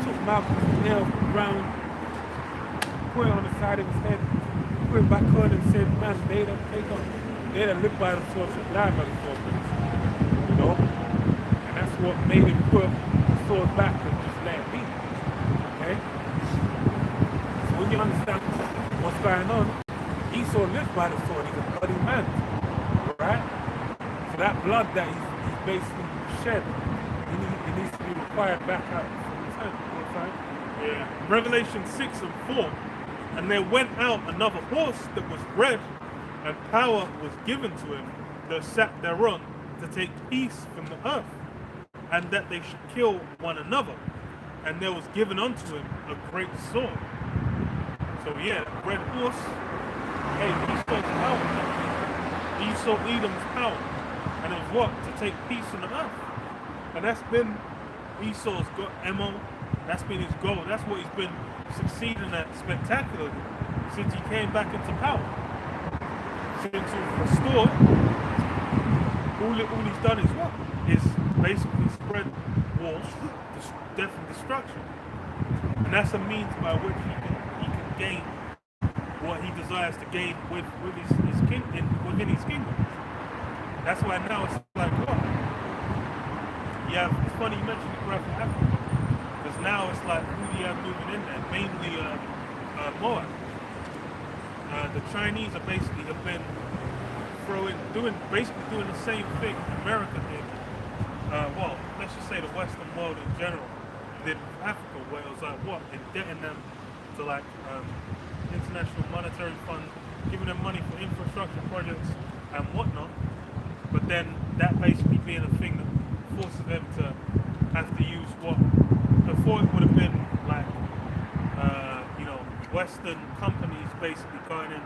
took Malcolm's nail from the ground, put it on the side of his head, put it back on and said, man, they don't live by the sword, but die by the sword. And that's what made him put the sword back and just let it be. Okay? So when you understand what's going on, Esau lived by the sword, he's a bloody man. Right? So that blood that he's basically shed, it needs to be required back out from his hand. You know what I'm saying? Yeah. Revelation 6 and 4. And there went out another horse that was red, and power was given to him that sat thereon to take peace from the earth, and that they should kill one another. And there was given unto him a great sword. So yeah, red horse, hey, Esau's power. Esau Edom's power. And it was what? To take peace on the earth. And that's been Esau's MO. That's been his goal. That's what he's been succeeding at spectacularly since he came back into power. Since he was restored, all he's done is what? Is basically spread war, death and destruction. And that's a means by which he can gain what he desires to gain within his kingdom. That's why now it's like, what? Yeah, it's funny you mentioned the graph of Africa. Because now it's like, who do you have moving in there? Mainly Moab. The Chinese have been doing the same thing America did. Well, let's just say the Western world in general did Africa, where it was like, what? Indebting them to like, International Monetary Fund, giving them money for infrastructure projects and whatnot. But then that basically being a thing that forces them to have to use what before it would have been like, Western companies basically going in,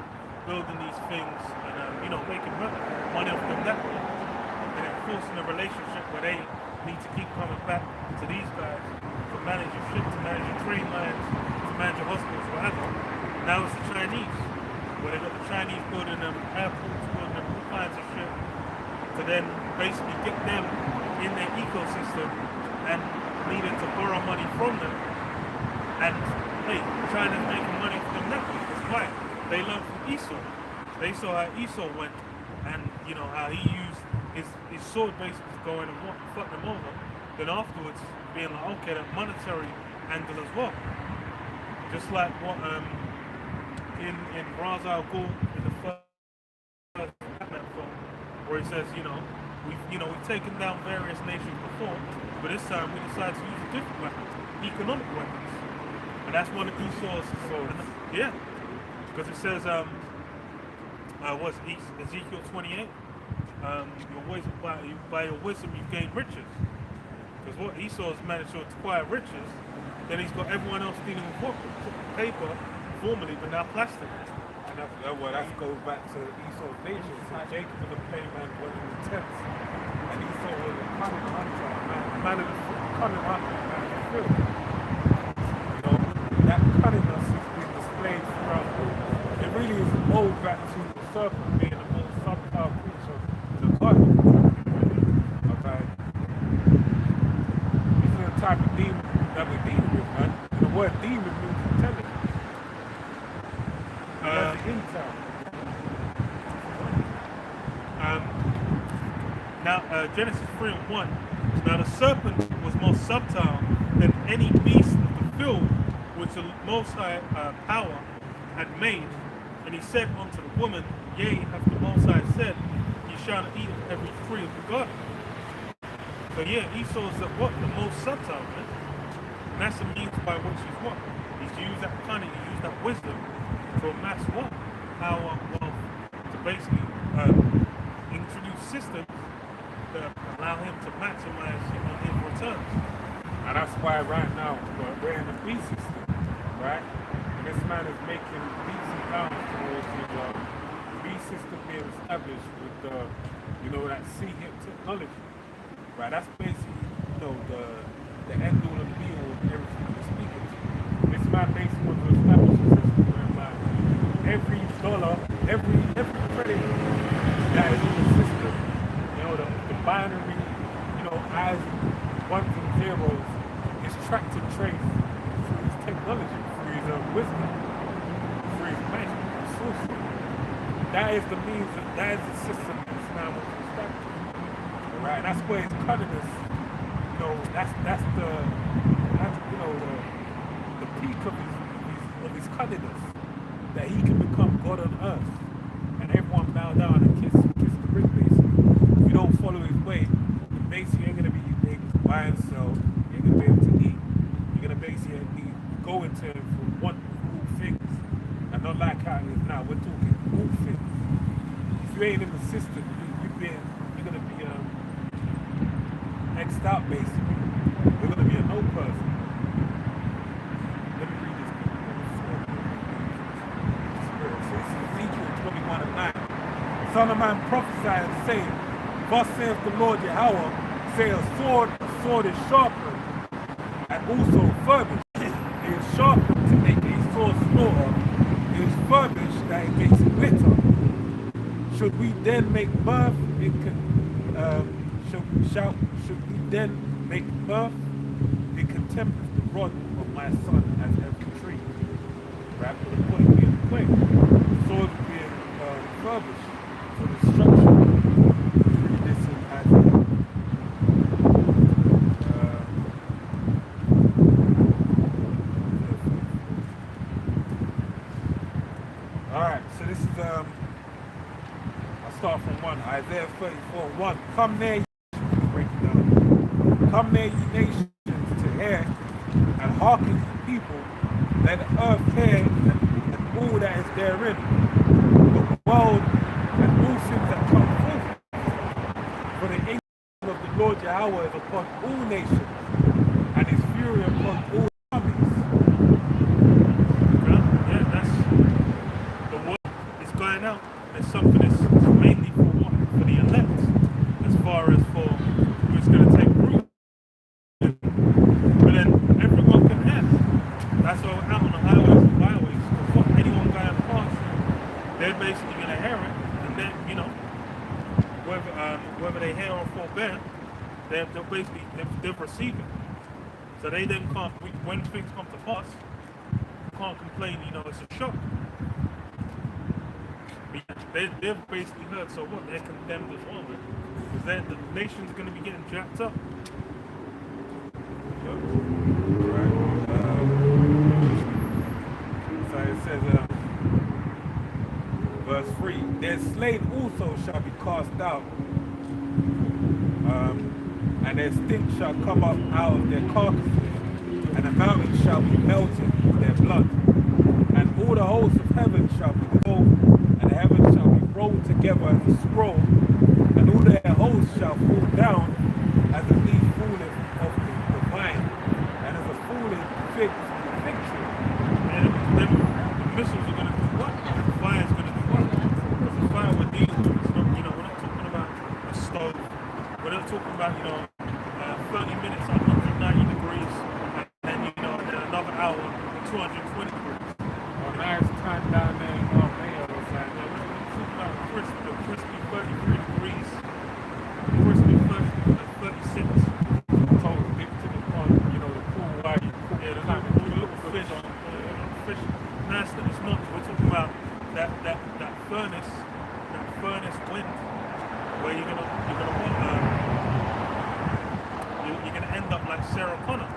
building these things and, making money off them that way. And then forcing a relationship where they need to keep coming back to these guys to manage your ship, to manage your train lines, to manage your hospitals, whatever. Now it's the Chinese, where they've got the Chinese building them airports, building them all kinds of shit, to then basically get them in their ecosystem and needing to borrow money from them. And hey, China's making money from them that way. That's why they learned from Esau. They saw how Esau went, and how he used his sword basically to go in and fuck them over. Then afterwards, being like, okay, that monetary angle as well. Just like what in Ra's al Ghul in the first Batman film, where he says, we've taken down various nations before, but this time we decided to use a different weapon, economic weapons. And that's one of Esau's swords. Yeah. Because it says, what's Ezekiel 28? By your wisdom you gain riches. Because what Esau's managed to acquire riches, then he's got everyone else dealing with what? Paper, formerly, but now plastic. And that goes back to Esau's nature. So Jacob was a playman, one in the tents. And Esau was a cunning hunter, man of the cunning hunter, man of the field. That cunningness has been displayed throughout. It really is owed back to the serpent being the most subtle creature in the garden. Okay? This is the type of demon that we're dealing with, man. And the word demon means intelligence. That's the intel. Now, Genesis 3:1. Now the serpent was more subtle than any beast of the field which the Most High power had made. And he said unto the woman, Yea, hath the Most High said, Ye shall not eat of every tree of the garden. So yeah, Esau's the most subtle, man. And that's the means by which he's what? He's used that cunning, he used that wisdom to amass what? Power, wealth, to basically introduce systems that allow him to maximize his returns. And that's why right now we're in the beast system. Right? And this man is making leaps and bounds towards the beast system being established with that C-hip technology. Right? That's basically, the end all and be all of everything we're speaking to. This man basically wants to establish a system whereby every dollar, every credit that is in the system, the binary, as ones and zeros is tracked and traced through his technology, through his wisdom, through his magic, his sorcery. That is the means, that is the system that this man wants to establish. Alright, and that's where his cunningness, that's the peak of his cunningness, that he can become God on earth, and everyone bow down and kiss the ring, basically. If you don't follow his way, basically you're going to be able to buy and sell, you're going to be able to eat, you're going to basically go into him for one cool things, and not like how it is now. We're talking cool things. If you ain't in the system, you're going to be X'd out, basically. You're going to be a no person. Let me read this. So it's Ezekiel 21:9. Son of man, prophesy and say, Thus saith the Lord Yahweh, say a sword is sharpened, and also furbished. It is sharpened to make a sword slaughter. It is furbished that it makes glitter. Should we then make mirth? Should we then make mirth? It contempteth the rod of my son as every tree. Right? But the point being the point. The sword being furbished for destruction. This as alright, so this is I'll start from 1. Isaiah 34:1. Come near ye, break it down. Come near ye nations to hear, and hearken ye people, let the earth hear and all that is therein, the world and all things that come forth. For the angel of the Lord Yahweh is upon all nations, and his fury upon all armies. Yeah, that's the word is going out. There's something that's mainly for what? For the elect, as far as for who's going to take root. But then everyone can have. That's why we're out on the highways and byways. For anyone going past, they're basically going to hear it, and then whether they hear or forbear, they're basically they're receiving. So they then can't, when things come to pass, can't complain. It's a shock. They've basically heard. So what? They're condemned as well, because the nation's going to be getting jacked up. Right. So it says, verse 3, their slain also shall be cast out, and their stink shall come up out of their carcasses, and the mountains shall be melted with their blood, and all the hosts of heaven shall be dissolved, and the heavens shall be rolled together as a scroll, and all their hosts shall fall down as a leaf falleth off the vine, and as a falling fig from the fig tree. And then the missiles are going to do what? The fire is going to do what? Because the fire we're dealing with, it's not, we're not talking about a stove. We're not talking about, 30 minutes at 190 degrees, and then, then another hour at 220 degrees. A nice time down there in Marbella or something. We're talking about crispy 33 degrees, crispy 36. Total dip to the pond, the pool while you cook. Yeah, the little fish on fish. That's it's not. We're talking about that furnace wind, where you're gonna end up like Sarah Connor.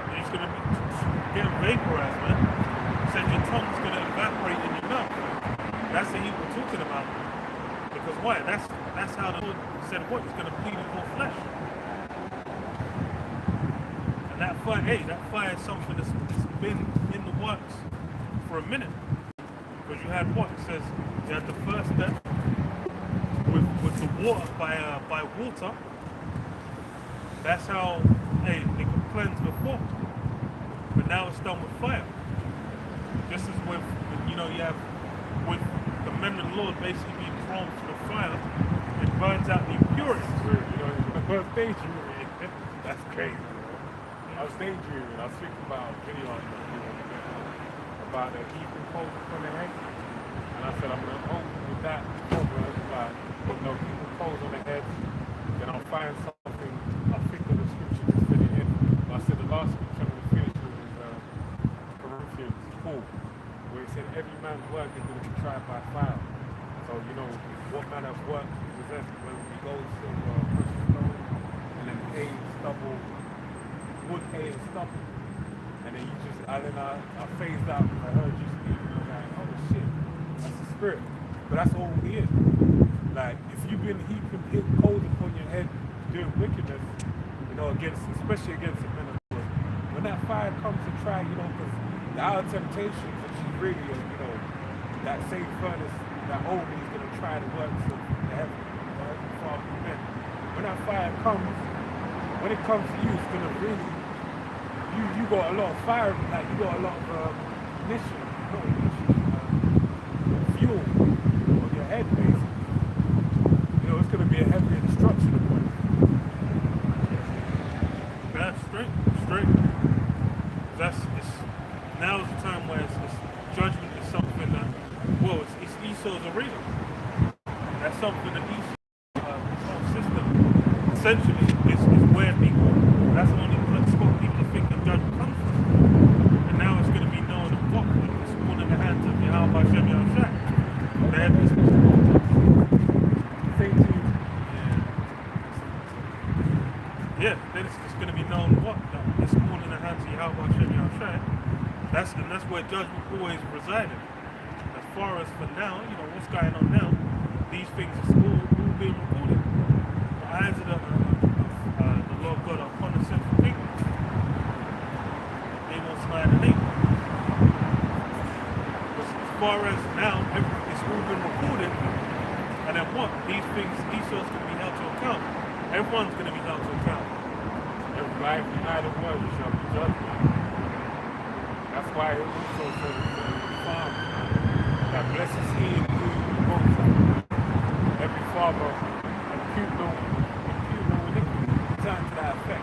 You're just gonna be getting vaporized, man. Said your tongue's gonna evaporate in your mouth. That's the heat we're talking about. Because why? That's how the Lord said what? He's gonna bleed in all flesh. That fire is something that's been in the works for a minute. Because you had what? It says you had the first step with the water by water. That's how they could cleanse before. But now it's done with fire. Just as with you have with the men of the Lord basically being thrown to the fire, it burns out the impurities. That's crazy. I was daydreaming. I was thinking about a video on about the heaping coals upon their head. And I said, I'm going to open with that over about heaping coals on their heads. Then I'll find something, I'll think of the scripture to fit it in. But I said the last scripture I'm going to finish with is Corinthians 4, where it said every man's work is going to be tried by fire. So, what manner of work we possess, whether we gold, silver, precious stone, and then hay, stubble, wood, hay, and stubble. And then I phased out because I heard you speak, and I was like, oh shit, that's the spirit. But that's all he is. Like, if you've been heaping coals upon your head doing wickedness, especially against the men of God, when that fire comes to try, because the hour of temptation, which is really, that same furnace, that only is going to try the works of the heaven, Father of men. When that fire comes, when it comes to you, it's going to really, you got a lot of fire, like you got a lot of fuel on your head, basically. It's going to be a heavy instruction upon you. That's straight. Now's the time where it's judgment is something that, it's Esau's arena. That's something that Esau's whole system essentially is where that's the only spot people think that judgment comes from. And now it's going to be known as what? It's all in the hands of Yahweh Hashem Yahushua. Yeah, then it's going to be known what? It's all in the hands of Yahweh Hashem Yahushua. That's where judgment always resided. As far as for now, what's going on now, these things are all being recorded. The eyes of the Lord God are upon the sinful people. They won't slide the name. far as now, it's all been recorded. And then what? These things, Esau's going to be held to account. Everyone's going to be held to account. Every life and idle word shall be judged. That's why it also says in the Psalm that blesses he in whom the most every father impute no iniquity. Turn to that effect.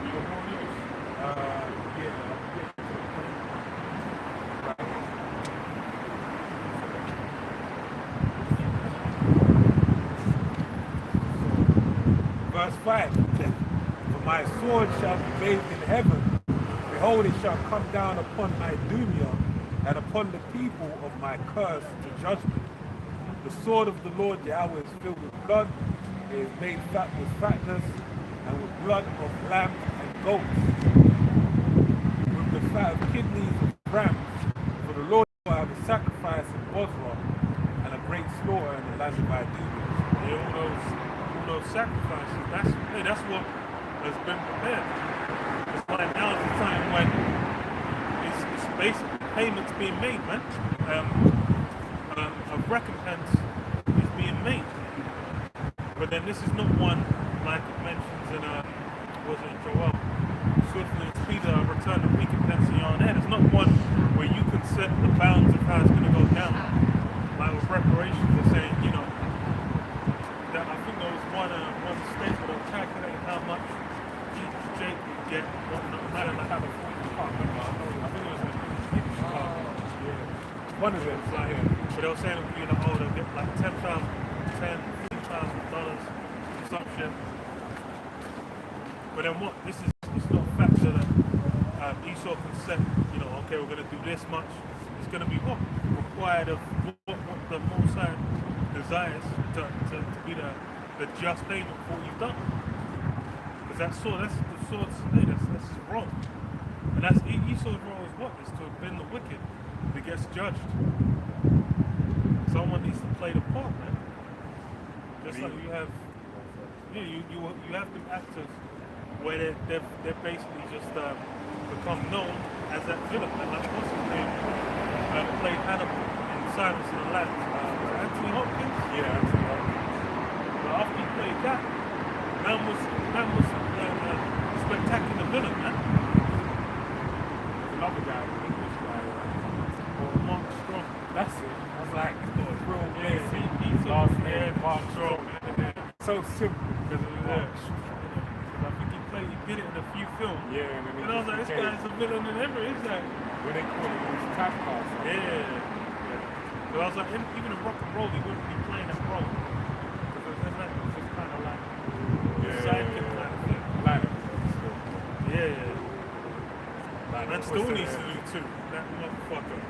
You got more news? Verse 5. For my sword shall be bathed in heaven. Behold, it shall come down upon my Dumia and upon the people of my curse to judgment. The sword of the Lord Yahweh is filled with blood. It is made fat with fatness and with blood of lambs and goats, with the fat of kidneys of rams. For the Lord will have a sacrifice in Bozrah and a great slaughter in the land of Idumea. Yeah, all those sacrifices, that's what has been prepared. It's like now is the time when it's basically payments being made, man. A recompense is being made. But then this is not one like it mentions in was it Joel? Swiftly and speedily I return the recompense in your head. It's not one where you can set the bounds of how it's going to go down. Like with reparations, they're saying, you know, that I think there was one state that calculated how much each Jake would get. I don't know how the fuck, I can't remember. I think it was in Chicago. Yeah. One of them, like, but they were saying it would be like, oh, they'll get like $10,000 or some shit. But then what? It's not a factor that Esau can set, you know, okay, we're going to do this much. It's going to be what? Required of what the Most High desires to be the just payment for what you've done. Because that's the sword's, hey, that's wrong. And that's Esau's role is what? Is to bend the wicked that gets judged. Someone needs to play the part, man. Just like you have, yeah, you have the actors where they're basically just become known as that villain. And like what's his name? Played Hannibal in Silence of the Lambs. Anthony Hopkins. Yeah, Anthony Hopkins. But after he played that, man was spectacular villain, man. Another guy, English guy, Mark Strong. That's it. I was like, he's got a real he's last name, yeah, Mark Strong. So simple Because of that. I think he did it in a few films. Yeah, and then I was like, this guy's a villain in every. It's like, when they call it, it's typecast. yeah. But I was like, even in rock and roll, he wouldn't be playing that role. Because it's just kind of like sidekick kind of thing. Like it. Yeah. Like Man still needs to do too. That motherfucker.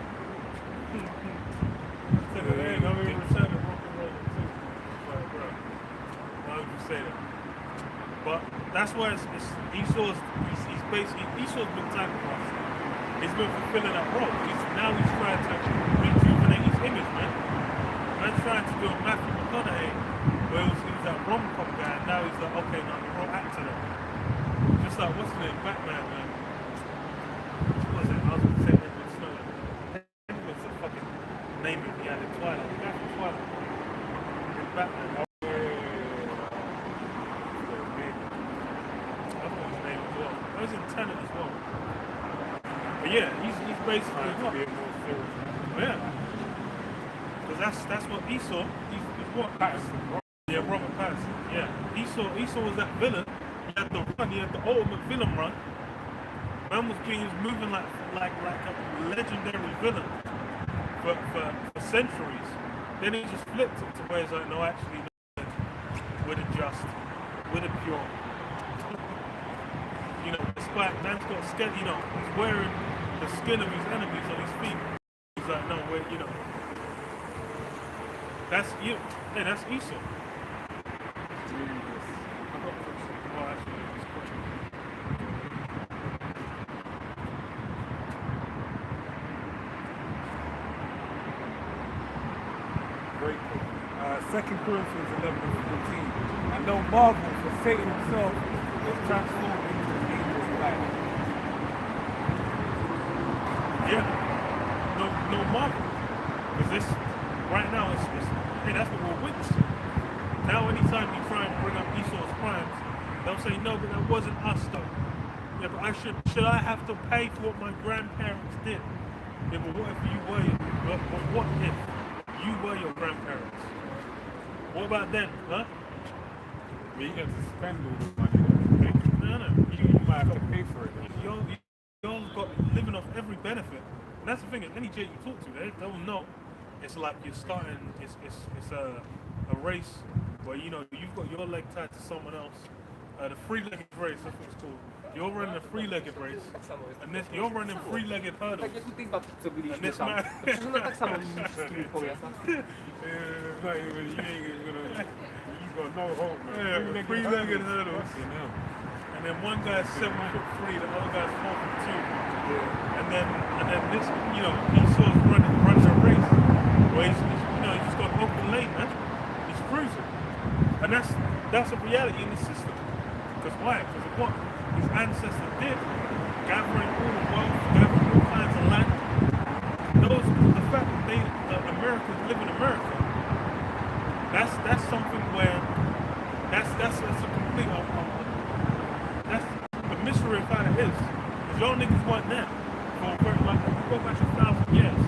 Said that ain't gonna be returning rock and roll too. Like, bro, why would you say that? But that's why he's basically Esau's been sacrificed. He's been fulfilling that role. Now he's trying to rejuvenate his image, man. Man's trying to do a Matthew McConaughey where he was that rom-com guy, and now he's like, okay, no, I'm a real actor now. Just like, what's his name? Batman, man. What was it? I was going to say Edward Snowden. Edward's the fucking name of the guy in Twilight. The guy from Twilight. It's Batman. I forgot his name as well. I was in Tenet as well. But yeah, he's basically what? Yeah. Because that's what Esau, he's what? Patterson. Yeah, Robert Patterson. Yeah. Esau was that villain. He had the run, he had the ultimate villain run. Man was moving like a legendary villain for centuries. Then he just flipped it to where he's like, no, actually, no, we're the just, we're the pure. You know, despite man's got skin, you know, he's wearing the skin of his enemies on his feet. He's like, no, we're, you know, that's you. Hey, that's Esau. Well, actually, it's quite. Very cool. 2 Corinthians 11:14. And no marvel, for Satan himself was transformed into an angel's light. Yeah. No marvel. Because this, right now, hey, that's what we're witnessing. Now, anytime you try and bring up Esau's crimes, they'll say, no, but that wasn't us, though. Yeah, but should I have to pay for what my grandparents did? Yeah, but what if you were, but what if you were your grandparents? What about then, huh? But you get to spend all the money. No. You might have to pay for it. Y'all got living off every benefit. And that's the thing, any J you talk to, they'll know. It's like you're starting, it's a race where, you know, you've got your leg tied to someone else. The three-legged race, that's what it's called. You're running a three-legged race, and this, you're running three-legged hurdles. Tak jak u tych babci, co byliśmy And this tam. man- To przecież ona tak samo mi powiada. It's not even, you ain't gonna, you got no hope, man. Yeah, three-legged hurdles. You know. And then one guy's 7'3", the other guy's 4'2". And then this, you know, Esau's running a race where he's you know, he's just got open lane, man. He's cruising. And that's a reality in the system. Because why? Because of what his ancestors did, gathering all the wealth, gathering all kinds of land. The fact that Americans live in America, that's something where that's a complete that's the mystery of how it is. Because y'all niggas weren't there for very like go back 1,000 years.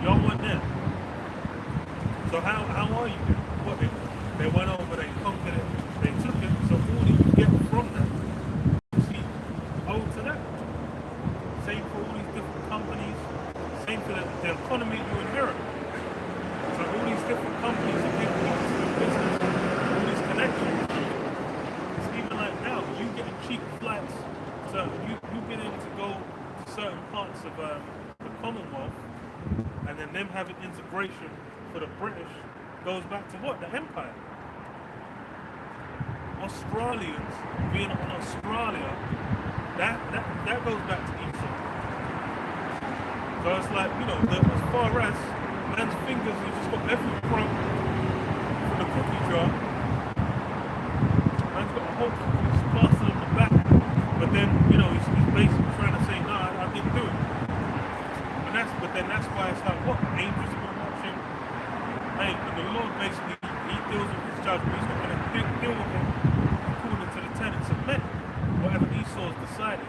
Y'all weren't there. So how are you? What they went over, they conquered it, they took it. So all that you get from that, see, owed to that. Same for all these different companies. Same for the economy you inherit. So all these different companies are getting into the business, all these connections. It's even like now, you getting cheap flights. So you being able to go to certain parts of the Commonwealth, and then them having integration for the British goes back to what? The Empire. Australians being on Australia, that goes back to Esau. So it's like, you know, as far as man's fingers, he just got every crumb from the cookie jar. Man's got a whole cookie plastered on the back, but then, you know, he's basically trying to say, no, I didn't do it. But then that's why it's like, what? Angels have been watching. Hey, and the Lord basically, he deals with his judgment. He's not going to deal with him according to the tenets of men. Whatever Esau's decided,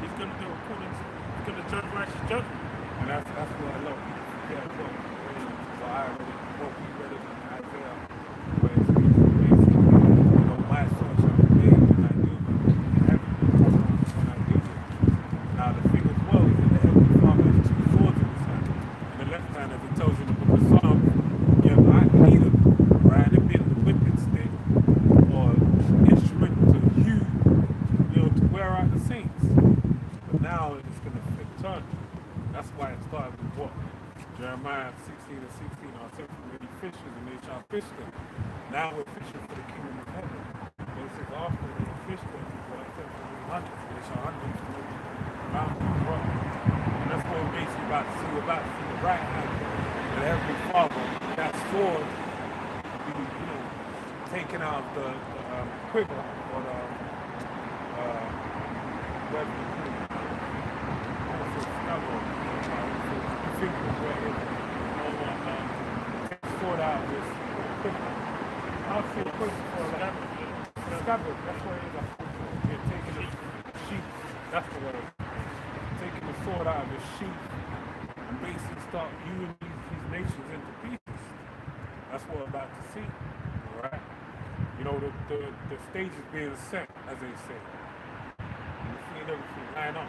he's going to do according to, he's going to judge righteous judgment. And that's what a lot of people forget as well. So I already, what we read it in Isaiah, where it speaks basically, you know, my son shall be big when I do good, and heaven will prosper when I do good. Now the thing as well is that the heavenly Father has two swords in his hand. In the left hand, as it tells you in the book of Psalms, you have either, right, it being the whipping stick or instrument to hew, you know, to wear out the saints. But now it's going to flip turn. That's why it started with what? Jeremiah 16:16, I'll send for many fishers and they shall fish them. Now we're fishing for the kingdom of heaven. But it says after they fish them, I send for many hunters, and they shall hunt them from every mountain and rock. And that's what we're basically about to see. We're about to see the right hand of the Heavenly Father, that sword, you know, taken out of the quiver or the whatever you call it. Take the sword out of this quiver. I'll say the quiver for that. Scabbard, that's what it is. You're taking the sheath, that's the word. Taking the sword out of the sheath and basically start hewing these nations into pieces. That's what we're about to see. Alright? You know, the stage is being set, as they say. You're seeing everything line up.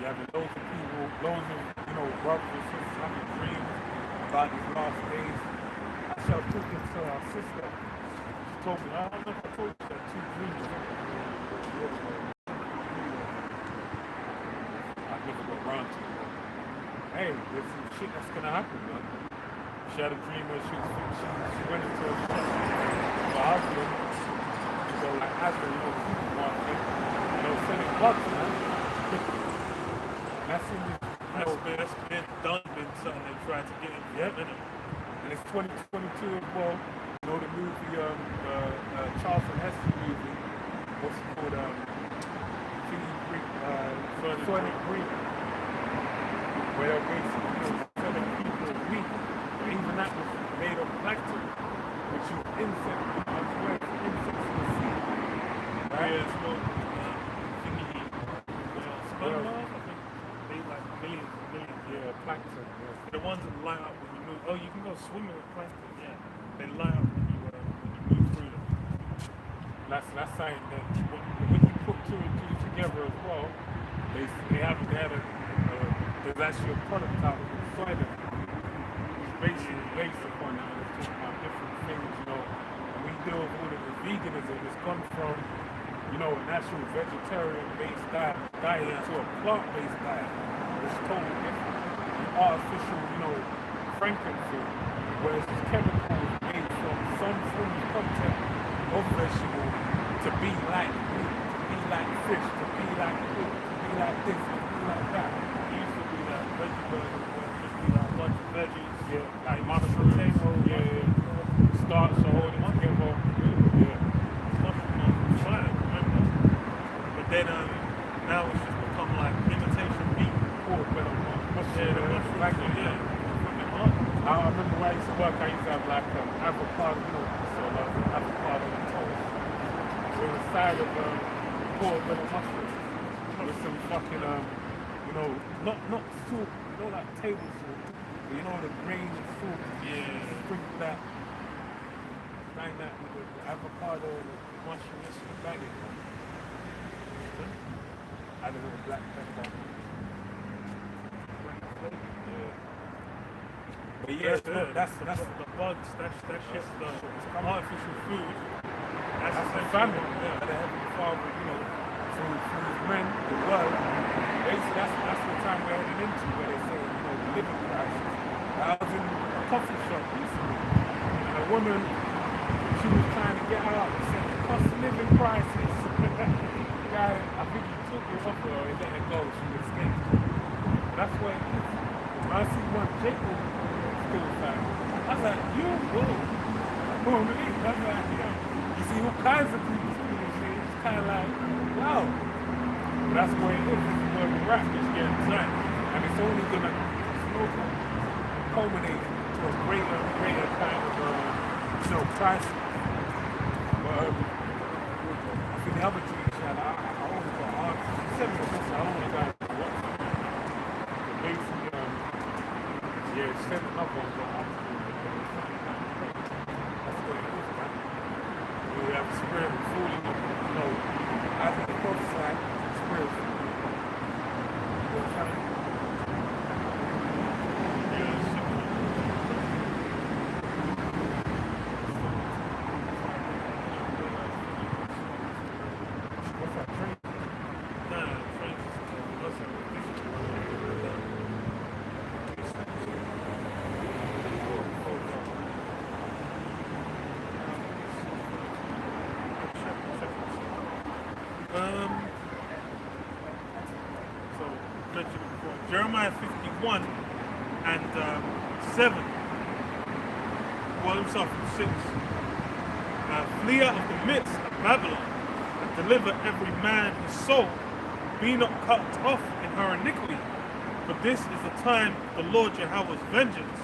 You having loads of people, loads of, you know, brothers and sisters having dreams about these last days. I started talking to our sister. She told me, I don't know if I told you, she had 2 dreams. I never got around to it. Hey, there's some shit that's gonna happen, man. She had a dream where she went into a shop. Her husband, so like Asda, you know, supermarket, you know, selling bugs, man. That's in the, That's been done, been something they tried to get in. Yep. And it's 2022 as well. You know the movie, Charlton Heston movie. What's it called? Soylent Green. Where they're basically selling people weed. insect. I swear it's insects in the sea. Right? Yeah, it's called thingy, sponges, I think they like millions. Yeah, plankton. Yeah. The ones that light up when you move. Oh, you can go swimming with plankton. Yeah, they light up when you move through them. That's something that when you put two and two together as well, they had there's actually a product out of soy which basically based upon that. It's just about different things, you know. And we deal with all of the veganism. It's gone from, you know, an actual vegetarian-based diet to a plant-based diet. It's totally different. Artificial, you know, frankincense, whereas it's chemicals made from some form of content of vegetable to be like meat, to be like fish, to be like pork, to be like this, to be like that. It used to be that veggie burgers where it just be like a bunch of veggies, Yeah, like mushrooms, potatoes, starch, so all them together. Yeah. mushrooms, fine, remember? But then now it's just become like imitation meat. Pork, better Yeah, the mushrooms, like yeah, fucking hot. I remember when I used to work, I used to have like avocado, you know, so like avocado and toast. So on the side of pork little mushrooms with some fucking you know, not soup, you know, like table soup, but you know the grain soup. Yeah. Sprinkle that, grind that with the avocado, the mushrooms, and bag it. Add a little black pepper. Yeah. But yeah, that's the bugs, that shit's the artificial food. That's the famine. Yeah, the Heavenly Father, you know, through his men, the world. Basically, that's the time we're heading into where they say, you know, the living crisis. I was in a coffee shop recently, and a woman, she was trying to get out and said, cost of living crisis. The guy, I think he took it off her or he let it go, she escaped. That's what it is. When I see one Jacob still like, I was like, you know what I mean? That's like, you know, you see all kinds of people still see, it's kind of like, wow. But that's where it is. This is where we're at. It's getting tight. And it's only going to slowly culminate to a greater and greater kind of, you know, crisis. But I think the other tweet chat, I always got asked, she sent me a message, I don't want to go and watch it. But basically, yeah, she sent another one, but I'm that's what it is, man. We have a spirit of fooling, you know, as the prophesied, spirit. You know what I'm saying? What's that train? So, mentioned it before. Jeremiah 51 and 7. Well, himself in 6. Flee out of the midst of Babylon and deliver every man his soul. Be not cut off in her iniquity. For this is the time of the Lord Jehovah's vengeance.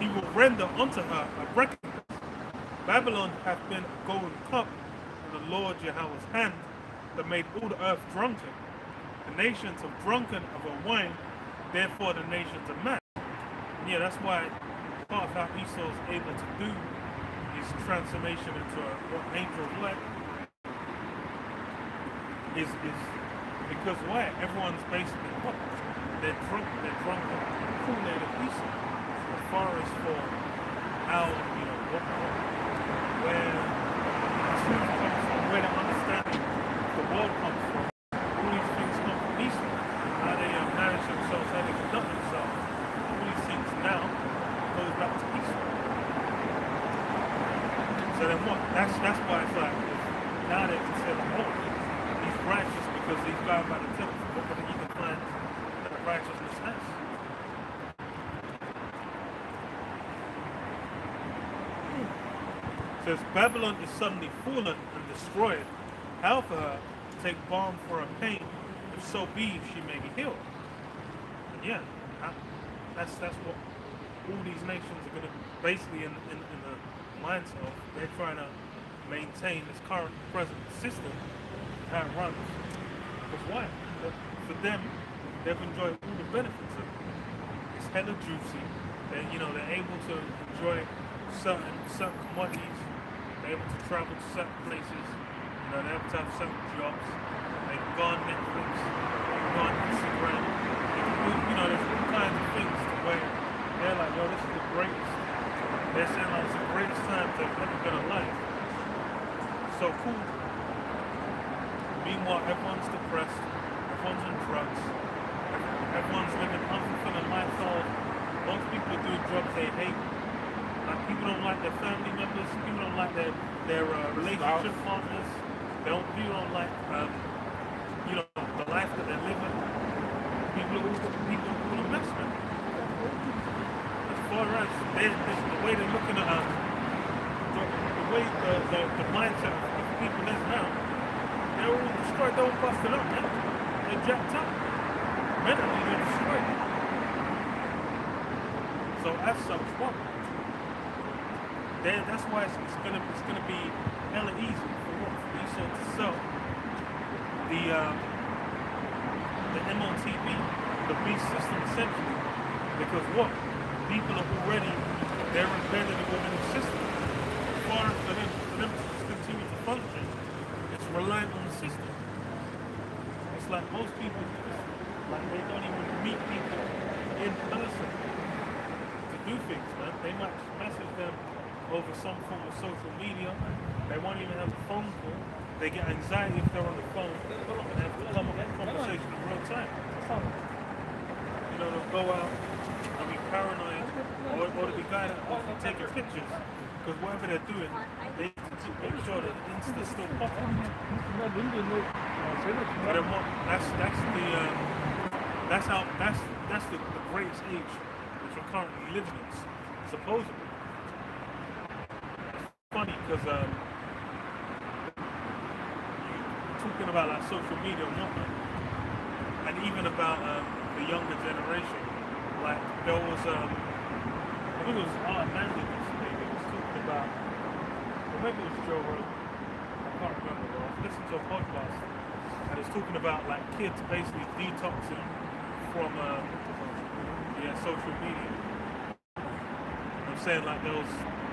He will render unto her a recompense. Babylon hath been a golden cup in the Lord Jehovah's hand, that made all the earth drunken. The nations have drunken of her wine, therefore the nations are mad. And yeah, that's why part of how Esau's able to do his transformation into an angel of light is because why? Everyone's basically what? They're drunk of Kool-Aid of Esau. As far as for how, you know, where the truth comes from, where the understanding of the world comes from. All these things come from Esau. How they manage themselves, how they conduct themselves. All these things now goes back to Esau. So then what? That's why it's like, now they consider, oh, he's righteous because he's going by the temple. What can he define that righteousness as? Says Babylon is suddenly fallen and destroyed. How for her to take balm for her pain, if so be she may be healed. And yeah, that's what all these nations are going to basically in the mindset of they're trying to maintain this current present system, how it runs. Because why? For them, they've enjoyed all the benefits of it. It's hella juicy. They're able to enjoy certain commodities. They're able to travel to certain places. They're able to have certain jobs. They can go on Netflix. They can go on Instagram. They can do, there's all kinds of things to where they're like, yo, this is the greatest. They're saying like it's the greatest time they've ever been alive. So cool. Meanwhile, everyone's depressed. Everyone's on drugs. Everyone's living unfulfilling lifestyles. Most people are doing jobs they hate. Like people don't like their family members. People don't like their relationship partners. People don't like the life that they're living. People are all a mess, man. As far as the way they're looking at the way the mindset of people is now, they're all destroyed. They're all busted up, man. They're jacked up. Mentally, they're destroyed. So as such, what? That's why it's gonna be hella easy for Esau to sell the MOTB, the beast system essentially, because what? People are already they're embedded within the system. As far as for them to continue to function, it's reliant on the system. It's like most people like they don't even meet people in person to do things, man. They might message them over some form of social media. They won't even have a phone call. They get anxiety if they're on the phone and have to come up with conversation in real time. They'll go out and be paranoid or to be guided or taking pictures because whatever they're doing, they need to make sure that Insta's still popping. But then that's the greatest age which we're currently living in, supposedly. Funny because talking about like social media and whatnot, and even about the younger generation, like there was I think it was Art Mandy yesterday. He was talking about, or maybe it was Joe Rogan, I can't remember, but I was listening to a podcast and it's talking about like kids basically detoxing from social media. I'm saying like they was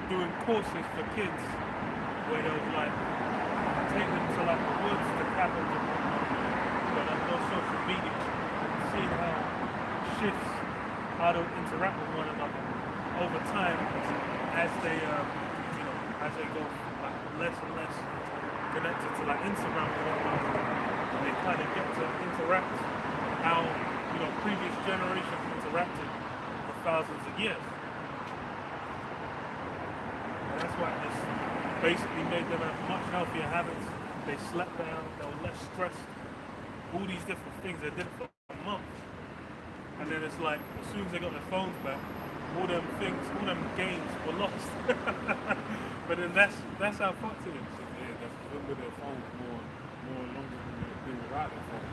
doing courses for kids where they would like take them to like the woods, to cabins and whatnot, but no social media, and seeing how shifts how to interact with one another over time as they as they go like less and less connected to like Instagram and whatnot, and they kind of get to interact how previous generations interacted for thousands of years. That's why this basically made them have much healthier habits. They slept down, they were less stressed, all these different things. They did it for a month. And then it's like, as soon as they got their phones back, all them games were lost. But then that's how fucked it is. Yeah, they've been with their phones more longer than they've been without their phones.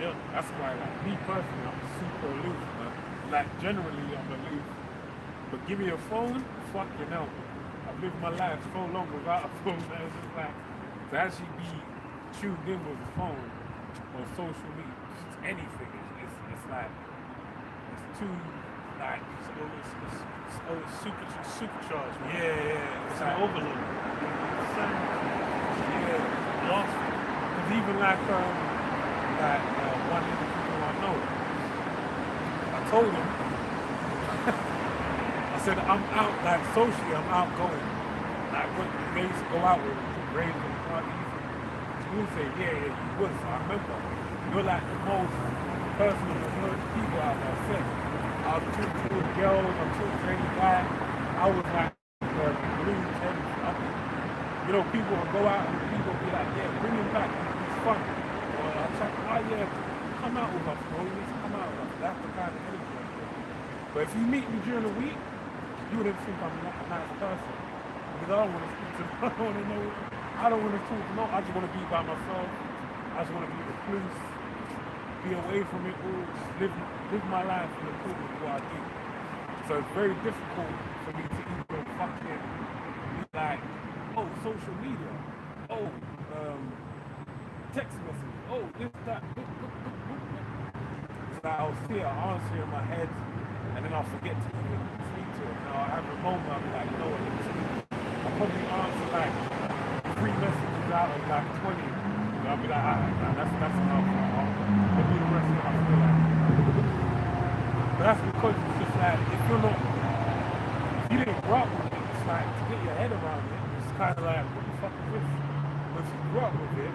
Yeah. That's why, like, me personally, I'm super aloof, man. Like, generally, I'm aloof. But give me a phone, fucking hell. I've lived my life so long without a phone that it's just like, to actually be tuned in with a phone or social media, just anything, it's like, it's too, like, It's always supercharged, man. yeah, It's like, an overload. yeah, Lost. because even like one individual I know, I told him, I said, I'm out, like, socially, I'm outgoing. Like, when they used to go out with raves and parties, he would say, yeah, you would. So I remember, you're like the most personal and people out there. Said, I was talking to girls, I was talking to any guy. I was like, blue tennis. People would go out and people would be like, yeah, bring him back, it's fun. Or I'll check, oh yeah, come out with us, bro. You need to come out with us. That's the kind of energy I feel. But if you meet me during the week, you wouldn't think I'm not a nice person. Because I don't want to speak to I don't want to know. I don't want to talk to no. I just want to be by myself. I just want to be recluse. Be away from it all. Just live my life in accordance with what I do. So it's very difficult for me to even fucking be like, oh, social media, oh, text message, oh, this, that, boop, boop, boop, boop, boop. So like, I'll see an answer in my head, and then I'll forget to even speak to it. And I'll have a moment, I'll be like, you know what, let me speak. I'll probably answer like 3 messages out of like 20. And I'll be like, nah, that's enough. Let me do the rest of it, I feel like. But that's because it's just like, if you didn't grow up with it, it's like, to get your head around it, it's kind of like, what the fuck is this? But if you grew up with it,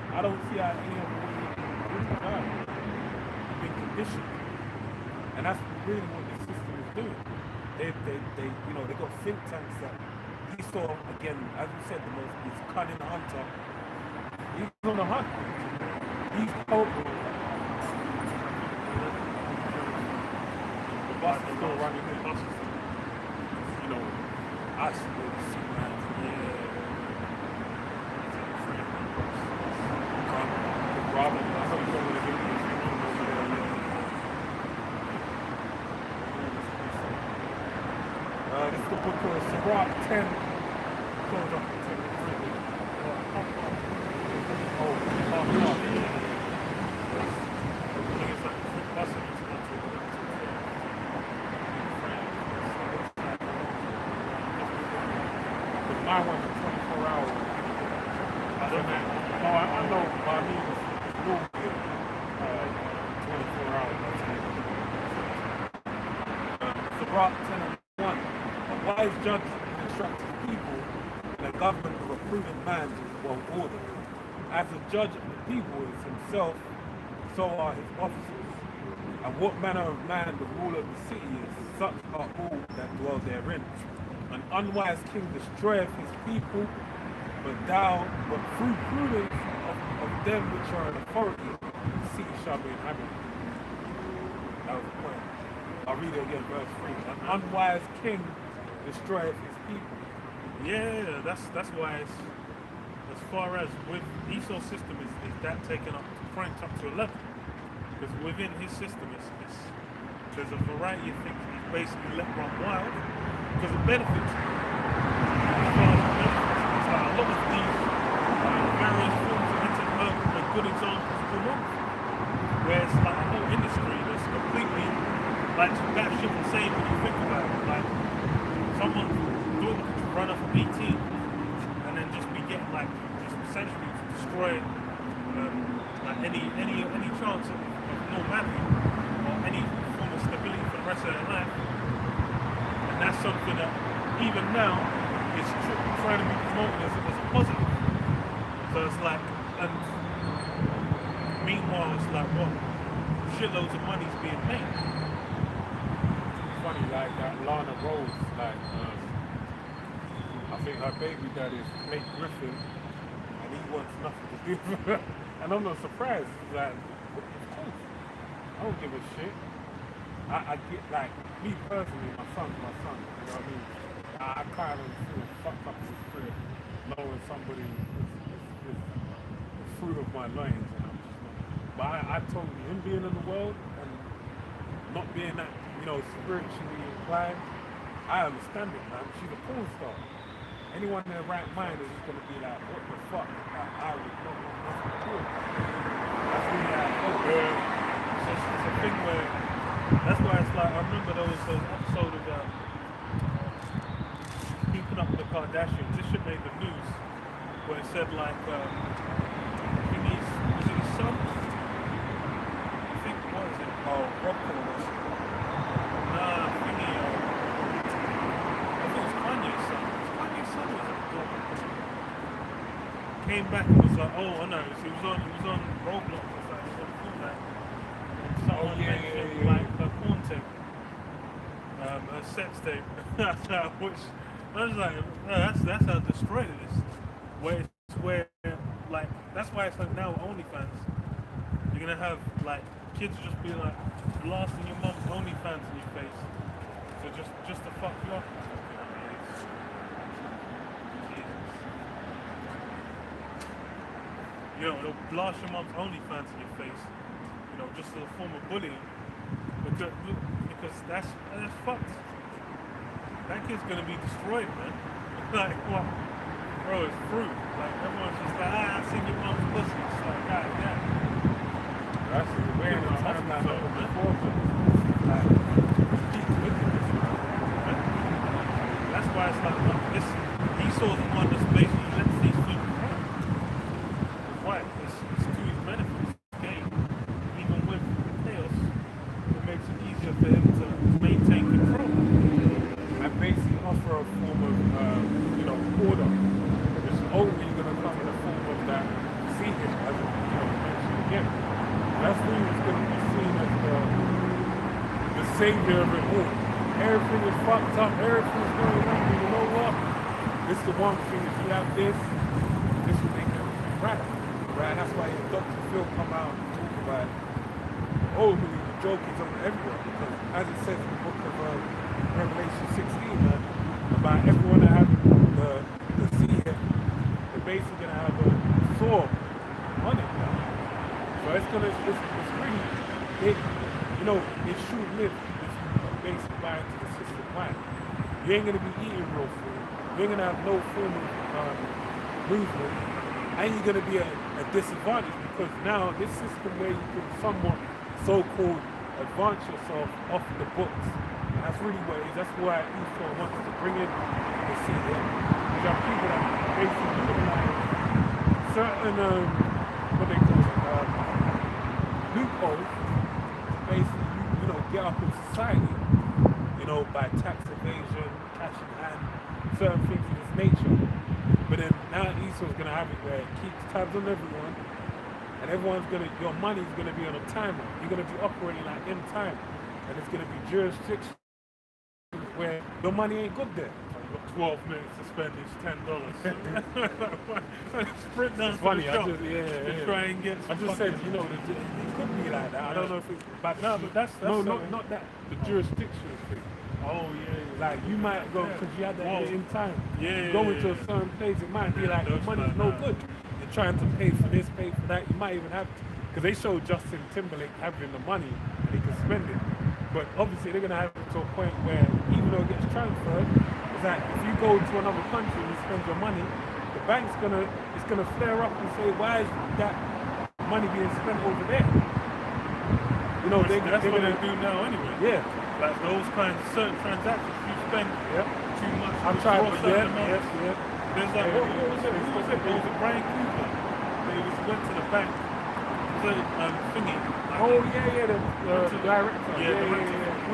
I don't see how any of it really done. You've been conditioned. And that's really what this system is doing. They got think tanks that he saw, again, as we said, he's cunning hunter. He's on a hunt. He's hoping. The bus is still running in. You know, I still see that. Robin, I hope you don't want to give me a few over there. This is the book of Sabrat 10. Goes up to 10. My one's 24 hours. I don't know. No, I know, but I mean, it's a little bit 24 hours. Sabrat 10 and 1. A wise judge instructs his people in a government of a prudent man is well ordered. As a judge of the people is himself, so are his officers. And what manner of man the ruler of the city is, such are all that dwell therein. An unwise king destroyeth his people, but through prudence of them which are in authority, the city shall be inhabited. That was the point. I'll read it again, verse 3. An unwise king destroyeth his people. Yeah, that's why it's, as far as with Esau's system is that taken up, cranked up to 11. Because within his system there's a variety of things he's basically let run wild because it benefits him. As far as it benefits him, it's like a lot of these various forms of entertainment are good examples of pornography. Where it's like a whole industry that's completely like that shit insane when you think about it. Like someone's daughter could run off a BT and then just be getting like just essentially destroying like any chance of normality or any form of stability for the rest of their life. And that's something that even now is trying to be promoted as a positive. So it's like, and meanwhile it's like what? Shitloads of money's being made. It's funny, like that Lana Rose, like I think her baby dad is Blake Griffin and he wants nothing to do with her. And I'm not surprised, like, of course, I don't give a shit. I get, like, me personally, my son's my son, you know what I mean? I kind of feel fucked up in the spirit knowing somebody is the fruit of my loins, and I'm just not. But I totally, him being in the world and not being that, you know, spiritually inclined, I understand it, man. She's a porn star. Anyone in their right mind is just going to be like, what the fuck? I would not want nothing to do with it. That's really how it goes. It's a thing where, that's why it's like, I remember there was an episode of Keeping Up with the Kardashians. This shit made the news, where it said like, I think was it his son? I think, what is it? Oh, Rob Kardashian. Nah, I think it was Kanye's son. Came back and was like, oh, I know, he was on Roblox or something, he was on Fortnite. And someone mentioned like a porn tape, a sex tape, which I was like, that's how destroyed it is. Where like that's why it's like now OnlyFans. You're gonna have like kids just be like blasting your mum's OnlyFans in your face, so just to fuck you up. You know, they'll blast your mum's OnlyFans in your face, you know, just as a form of bullying, because that's fucked. That kid's gonna be destroyed, man. like, what? Bro, it's fruit. Like, everyone's just like, I seen your mom's pussy. It's like, God, yeah. That's the way in the timeline of the before. Like, keep wickedness. That's why it's like, look, this Esau's the one that's basically lets these people run. Why? It's to his benefit, his gain. Even with chaos, it makes it easier for him to maintain control. And basically offer a form of, order. It's only going to come in the form of that seeing, as mentioned again. That's who is going to be seen as the savior of it all. Everything is fucked up, everything's going on, but you know what? This is the one thing, if you have this will make everything right. Right? That's why Dr. Phil come out and talk about, the joke is on everywhere, because as it says in the book of Revelation 16, man, about everyone that have the seed, they're basically going to have a sword on it, man. So it's really big, it should live if you basically buy into the system plan. You ain't gonna be eating real food, you ain't gonna have no form of movement, and you're gonna be at a disadvantage because now this system where you can somewhat so-called advance yourself off the books. And that's really what it is. That's why Esau wants to bring in the seed. Because there are people that basically utilize certain what they call it, loopholes, basically, get up in society, by tax evasion, cash in hand, certain things of this nature. But then now Esau's going to have it where it keeps tabs on everyone, and your money's going to be on a timer. You're going to be operating like in time, and it's going to be jurisdictions where your money ain't good there. 12 minutes to spend is $10. Sprint down It's funny, to the shop to try and get I just said, it could be like that. I don't know if it's... But no, but that's no, not that. The jurisdiction thing. Oh, yeah. Like, you might go, because you had that in time. Yeah. You go into a certain place, it might be like, your money's no good. You're trying to pay for this, pay for that. You might even have to... Because they show Justin Timberlake having the money, and he can spend it. But obviously, they're going to have it to a point where, even though it gets transferred, it's like, if you go to another country and you spend your money, the bank's it's gonna flare up and say, why is that money being spent over there? That's what they do now anyway. Yeah. Like those kinds of certain transactions, you spend too much. I'm trying to yes. There's like, what was it? Who was it? It was a Brian Cooper. He went to the bank. It was a thingy. The director. Yeah.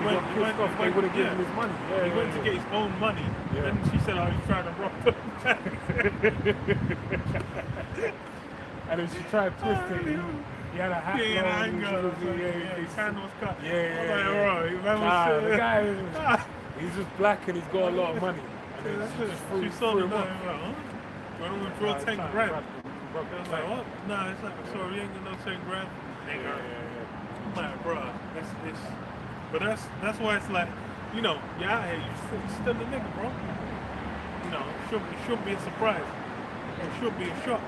He went off, they would have given him his money. He went to get his own money, and she said, "Oh, he's trying to rob the bank." And then she tried to twist it. He had a hat on. His hand was cut. The guy, he's just black and he's got a lot of money. And she saw the money. Why don't we draw 10 grand? I was like, what? Nah, it's like, sorry, you ain't got no 10 grand. I'm like, bro, it's. But that's why it's like, you're out here, you're still a nigga, bro. It shouldn't be a surprise. It should be a shock.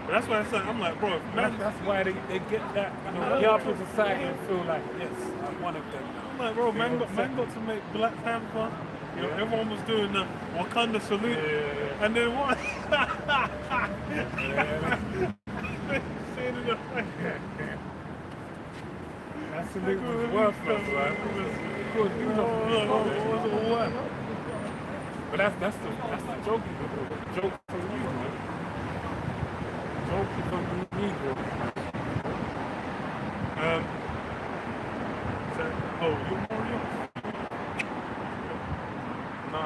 But that's why I'm like, bro, man. That's why they get that, get up in society and feel like, yes, I'm one of them now. I'm like, bro, man got to make Black Panther. Everyone was doing the Wakanda salute. And then what? That salute was worthless, right? It was worth. But that's the joke for you, man. Joke is on the Negro. You Mario? No.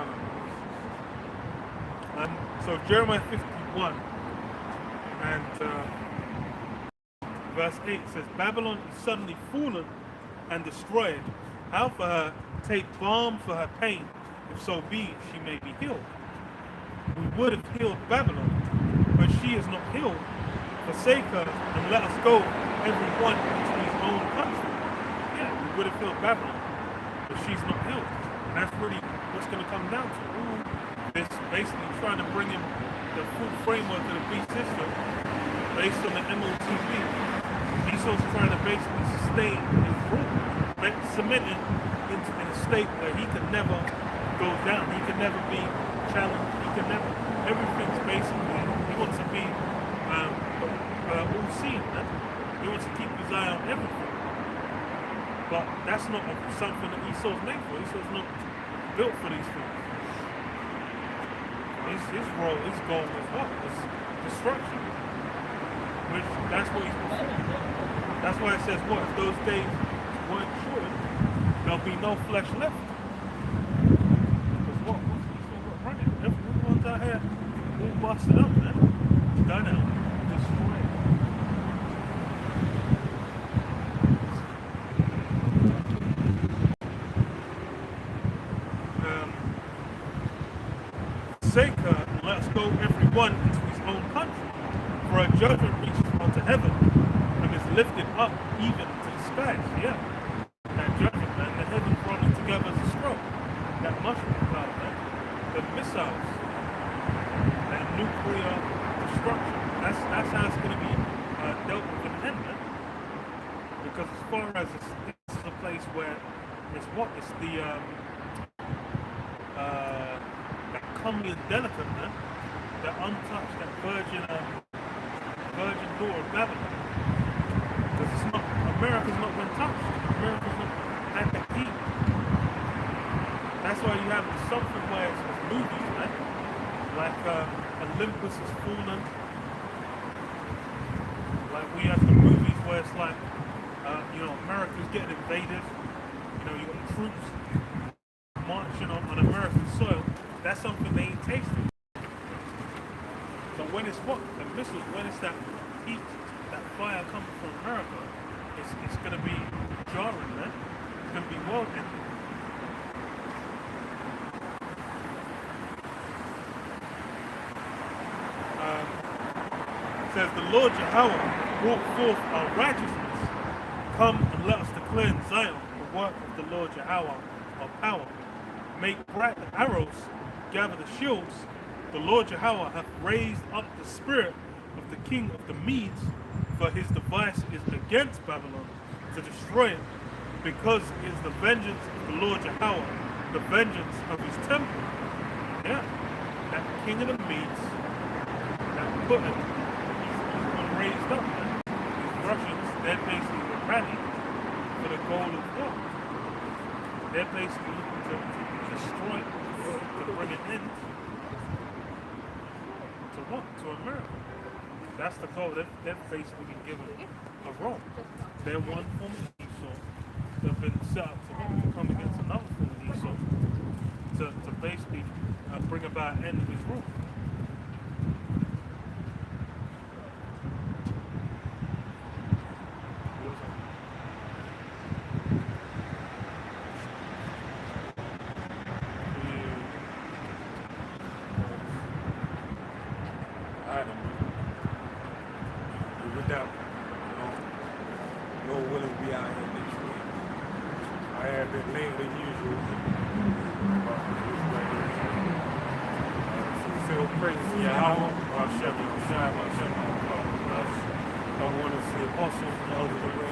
So Jeremiah 51 and verse 8 says, Babylon is suddenly fallen and destroyed. How for her take balm for her pain, if so be she may be healed. We would have healed Babylon, but she is not healed. Forsake her and let us go, every one into his own country. Yeah, we would have healed Babylon, but she's not healed. And that's really what's going to come down to. It's basically trying to bring in the full framework of the beast system based on the MOTB. Esau's trying to basically sustain his rule, cement it in a state where he could never goes down. He can never be challenged. He can never. Everything's basically. He wants to be all-seeing. Man. He wants to keep his eye on everything. But that's not something that Esau's made for. Esau's not built for these things. His role, his goal is what? It's destruction. Which that's what he's performing. That's why it says what? If those days weren't shortened, there'll be no flesh left. Because what? What's Esau got running? Everyone's out here all busted up, man. Done out. Destroyed. Forsake her and let us go every one into his own country. For a judgment reaches unto heaven and is lifted up even to the skies. Yeah. That judgment, man, the heavens running together as a stroke. That mushroom cloud, man. The missiles. That nuclear destruction. That's how it's going to be dealt with in the end, man. Because as far as this is a place where it's what? It's the that comely and delicate, man. That untouched, that virgin door of Babylon. Because it's not, America's not been touched. America's not had the heat. That's why you have something where it's movies, man. Like Olympus has fallen. Like we have the movies where it's like, America's getting invaded. You got troops marching on American soil. That's something they ain't tasted. So when it's what? The missiles, when it's that heat, that fire coming from America, it's going to be jarring, man. It's going to be world ending. It says, the Lord Yahweh brought forth our righteousness. Come and let us declare in Zion the work of the Lord Yahweh, our power. Make bright the arrows, gather the shields. The Lord Yahweh hath raised up the spirit of the king of the Medes, for his device is against Babylon, to destroy it, because it is the vengeance of the Lord Yahweh, the vengeance of his temple. Yeah, that king of the Medes, that put him, he's been raised up. Man. These Russians, they're basically rallying for the goal of what? They're basically looking to destroy it, to bring an end to what? To America. That's the goal. They've basically been given a role. They're one form of Esau. They've been set up to come against another form of Esau to basically bring about an end of his rule. Without no willing to be out here next week. I have been late than usual. So praise Yahweh, Hashem, I want to see apostles and elders of the